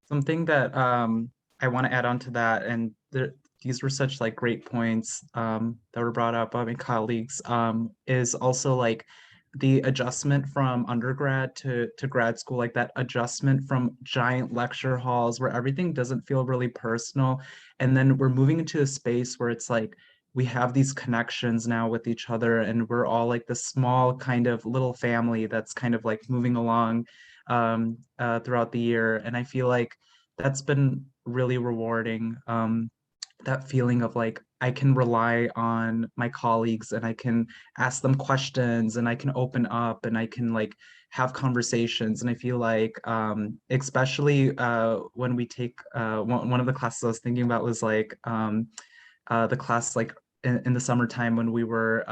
Something that I want to add on to that, and these were such like great points that were brought up by my colleagues, is also like the adjustment from undergrad to grad school, like that adjustment from giant lecture halls where everything doesn't feel really personal. And then we're moving into a space where it's like, we have these connections now with each other, and we're all like the small kind of little family that's kind of like moving along throughout the year. And I feel like that's been really rewarding. That feeling of like, I can rely on my colleagues and I can ask them questions and I can open up and I can like have conversations. And I feel like, especially when we take, one of the classes I was thinking about was like the class like in the summertime when we were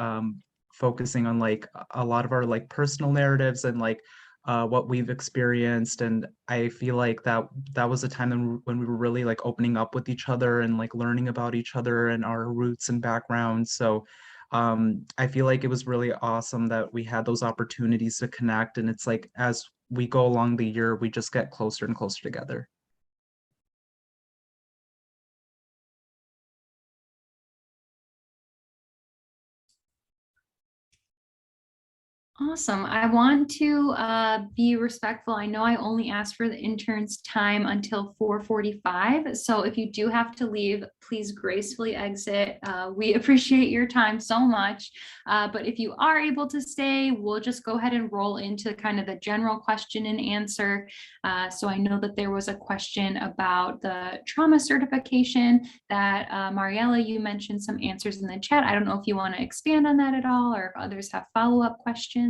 focusing on like a lot of our like personal narratives and like what we've experienced. And I feel like that was a time when we were really like opening up with each other and like learning about each other and our roots and backgrounds. So I feel like it was really awesome that we had those opportunities to connect. And it's like, as we go along the year, we just get closer and closer together. Awesome. I want to be respectful. I know I only asked for the interns' time until 4:45. So if you do have to leave, please gracefully exit. We appreciate your time so much. But if you are able to stay, we'll just go ahead and roll into kind of the general question and answer. So I know that there was a question about the trauma certification that Mariella, you mentioned some answers in the chat. I don't know if you want to expand on that at all or if others have follow-up questions.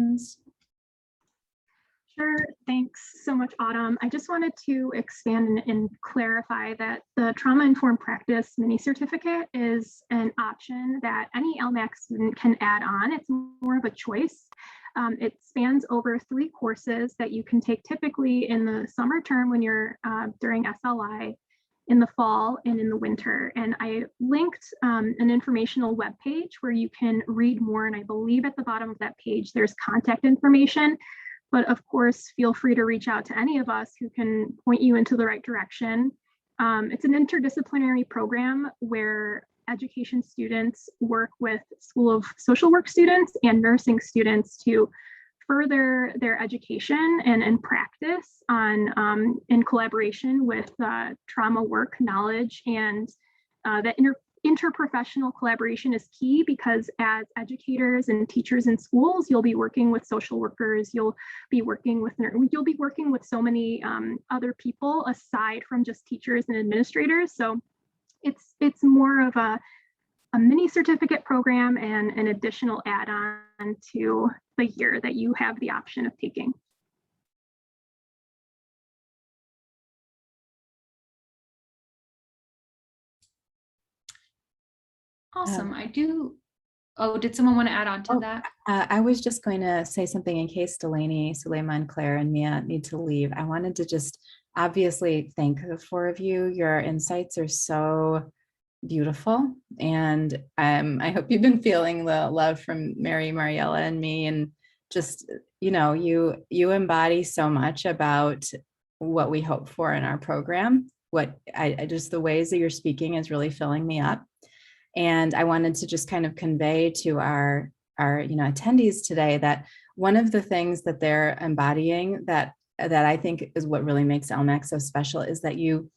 Sure, thanks so much, Autumn. I just wanted to expand and clarify that the Trauma-Informed Practice Mini Certificate is an option that any LMAC student can add on. It's more of a choice. It spans over 3 courses that you can take typically in the summer term when you're during SLI, in the fall and in the winter. And I linked an informational web page where you can read more. And I believe at the bottom of that page, there's contact information. But of course, feel free to reach out to any of us who can point you into the right direction. It's an interdisciplinary program where education students work with School of Social Work students and nursing students to further their education and practice on in collaboration with trauma work knowledge. And that interprofessional collaboration is key because as educators and teachers in schools, you'll be working with social workers, you'll be working with so many other people aside from just teachers and administrators. So it's more of a mini certificate program and an additional add-on to the year that you have the option of taking. Awesome. I do. Oh, did someone want to add on to that? I was just going to say something in case Delaney, Suleiman, Claire, and Mia need to leave. I wanted to just obviously thank the 4 of you. Your insights are so beautiful. And I hope you've been feeling the love from Mary, Mariella, and me. And just, you know, you embody so much about what we hope for in our program. What I just, the ways that you're speaking is really filling me up. And I wanted to just kind of convey to our attendees today that one of the things that they're embodying that I think is what really makes LMAC so special is that you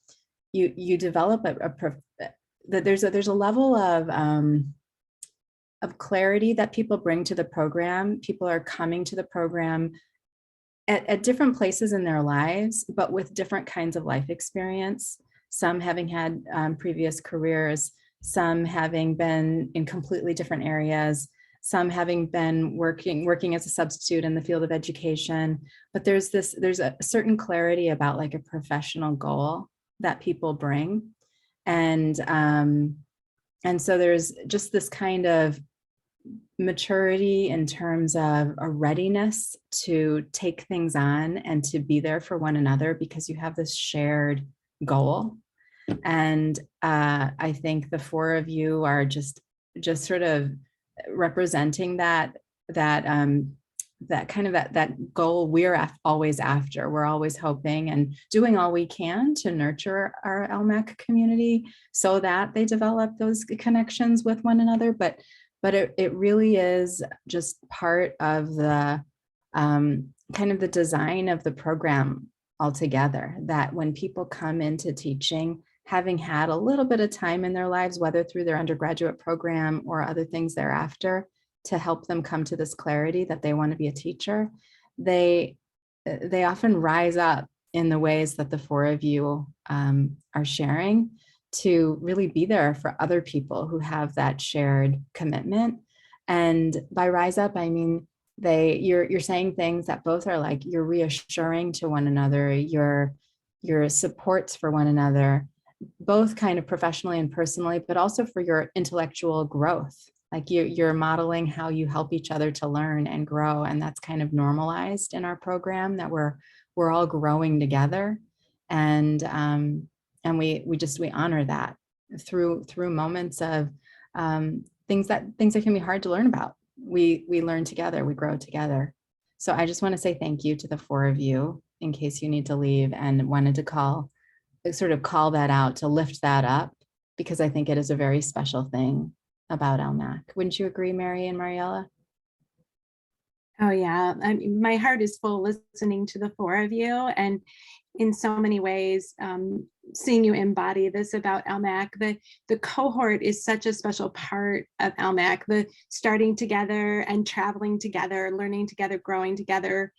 develop that there's a level of clarity that people bring to the program. People are coming to the program at different places in their lives, but with different kinds of life experience. Some having had previous careers, some having been in completely different areas, some having been working as a substitute in the field of education. But there's a certain clarity about like a professional goal that people bring. And so there's just this kind of maturity in terms of a readiness to take things on and to be there for one another because you have this shared goal. And I think the four of you are just sort of representing that kind of that goal we're always after. We're always hoping and doing all we can to nurture our LMAC community so that they develop those connections with one another. But it really is just part of the kind of the design of the program altogether, that when people come into teaching, having had a little bit of time in their lives, whether through their undergraduate program or other things thereafter, to help them come to this clarity that they want to be a teacher, they often rise up in the ways that the four of you are sharing to really be there for other people who have that shared commitment. And by rise up, I mean, you're saying things that both are like, you're reassuring to one another, your supports for one another, both kind of professionally and personally, but also for your intellectual growth. Like you're modeling how you help each other to learn and grow. And that's kind of normalized in our program, that we're all growing together. And we honor that through moments of things that can be hard to learn about. We learn together, we grow together. So I just want to say thank you to the four of you in case you need to leave, and wanted to call that out, to lift that up, because I think it is a very special thing about LMAC. Wouldn't you agree, Mary and Mariella? Oh yeah, I mean, my heart is full listening to the four of you, and in so many ways, seeing you embody this about LMAC. The cohort is such a special part of LMAC, the starting together and traveling together, learning together, growing together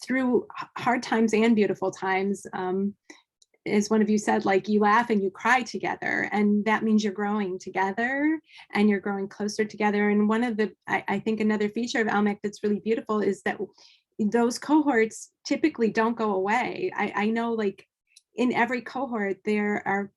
through hard times and beautiful times. As one of you said, like, you laugh and you cry together, and that means you're growing together and you're growing closer together. And one of the, I think another feature of LMAC that's really beautiful is that those cohorts typically don't go away. I know, like, in every cohort, there are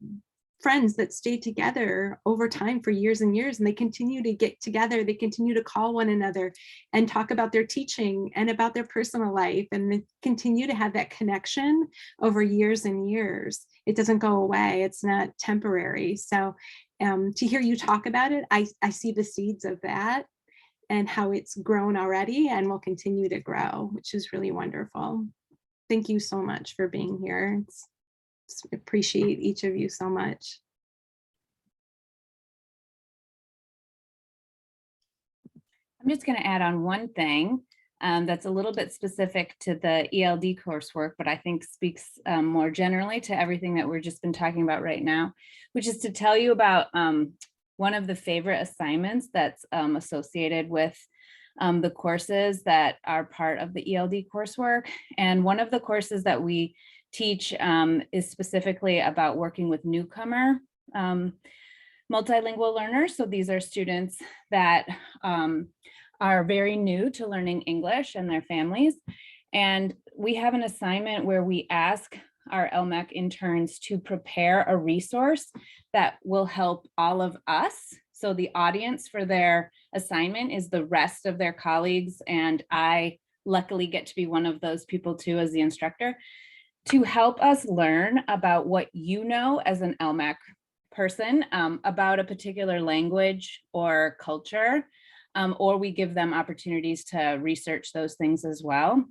friends that stay together over time for years and years, and they continue to get together, they continue to call one another and talk about their teaching and about their personal life, and they continue to have that connection over years and years. It doesn't go away, it's not temporary. So to hear you talk about it, I see the seeds of that and how it's grown already and will continue to grow, which is really wonderful. Thank you so much for being here. Appreciate each of you so much. I'm just going to add on one thing that's a little bit specific to the ELD coursework, but I think speaks more generally to everything that we've just been talking about right now, which is to tell you about one of the favorite assignments that's associated with the courses that are part of the ELD coursework. And one of the courses that we teach is specifically about working with newcomer multilingual learners. So these are students that are very new to learning English and their families. And we have an assignment where we ask our LMAC interns to prepare a resource that will help all of us. So the audience for their assignment is the rest of their colleagues. And I luckily get to be one of those people too, as the instructor, to help us learn about what you know as an LMAC person about a particular language or culture, or we give them opportunities to research those things as well.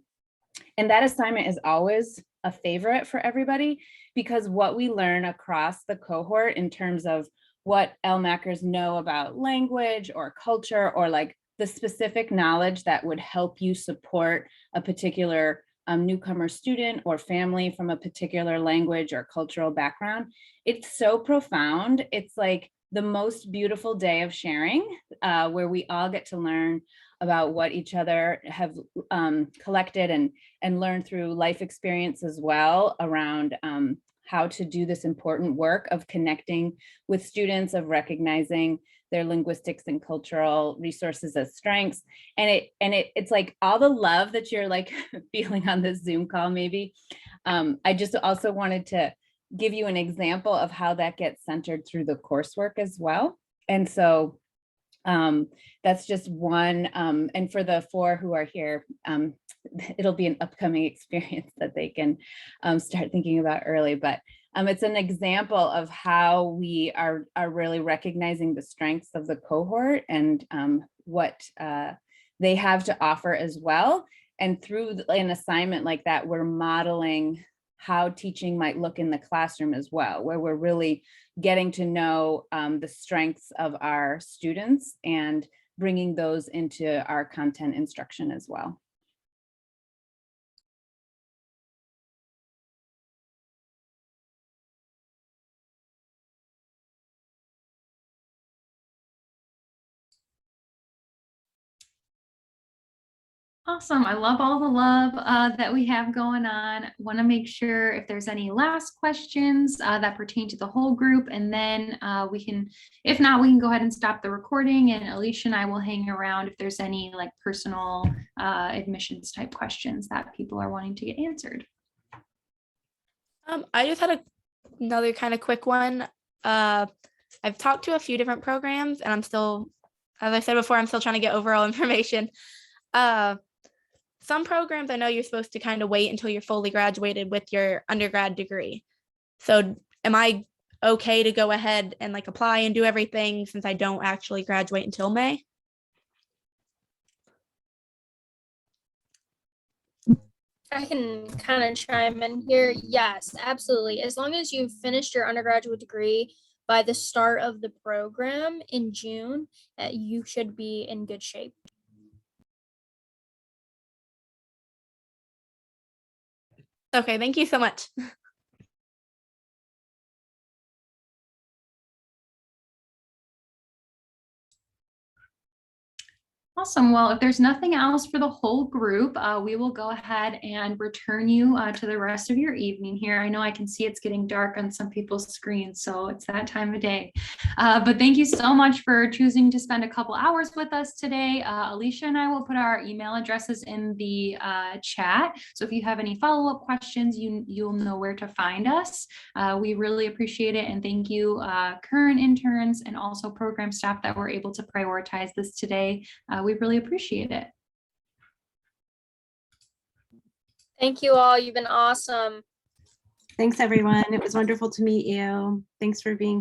And that assignment is always a favorite for everybody, because what we learn across the cohort in terms of what LMACers know about language or culture, or like the specific knowledge that would help you support a particular newcomer student or family from a particular language or cultural background, it's so profound. It's like the most beautiful day of sharing, where we all get to learn about what each other have collected and learn through life experience as well around how to do this important work of connecting with students, of recognizing their linguistics and cultural resources as strengths. And it's like all the love that you're like feeling on this Zoom call maybe. I just also wanted to give you an example of how that gets centered through the coursework as well. And so That's just one. And for the 4 who are here, it'll be an upcoming experience that they can start thinking about early. But it's an example of how we are really recognizing the strengths of the cohort and what they have to offer as well. And through an assignment like that, we're modeling how teaching might look in the classroom as well, where we're really getting to know the strengths of our students and bringing those into our content instruction as well. Awesome. I love all the love that we have going on. Want to make sure if there's any last questions that pertain to the whole group, and then we can, if not, we can go ahead and stop the recording, and Alicia and I will hang around if there's any like personal admissions type questions that people are wanting to get answered. I just had another kind of quick one. I've talked to a few different programs, and I'm still, as I said before, I'm still trying to get overall information. Some programs I know you're supposed to kind of wait until you're fully graduated with your undergrad degree. So am I okay to go ahead and like apply and do everything since I don't actually graduate until May? I can kind of chime in here. Yes, absolutely. As long as you've finished your undergraduate degree by the start of the program in June, you should be in good shape. Okay, thank you so much. Awesome. Well, if there's nothing else for the whole group, we will go ahead and return you to the rest of your evening here. I know I can see it's getting dark on some people's screens, so it's that time of day. But thank you so much for choosing to spend a couple hours with us today. Alicia and I will put our email addresses in the chat. So if you have any follow-up questions, you'll know where to find us. We really appreciate it. And thank you, current interns and also program staff that were able to prioritize this today. We really appreciate it. Thank you all. You've been awesome. Thanks, everyone. It was wonderful to meet you. Thanks for being here.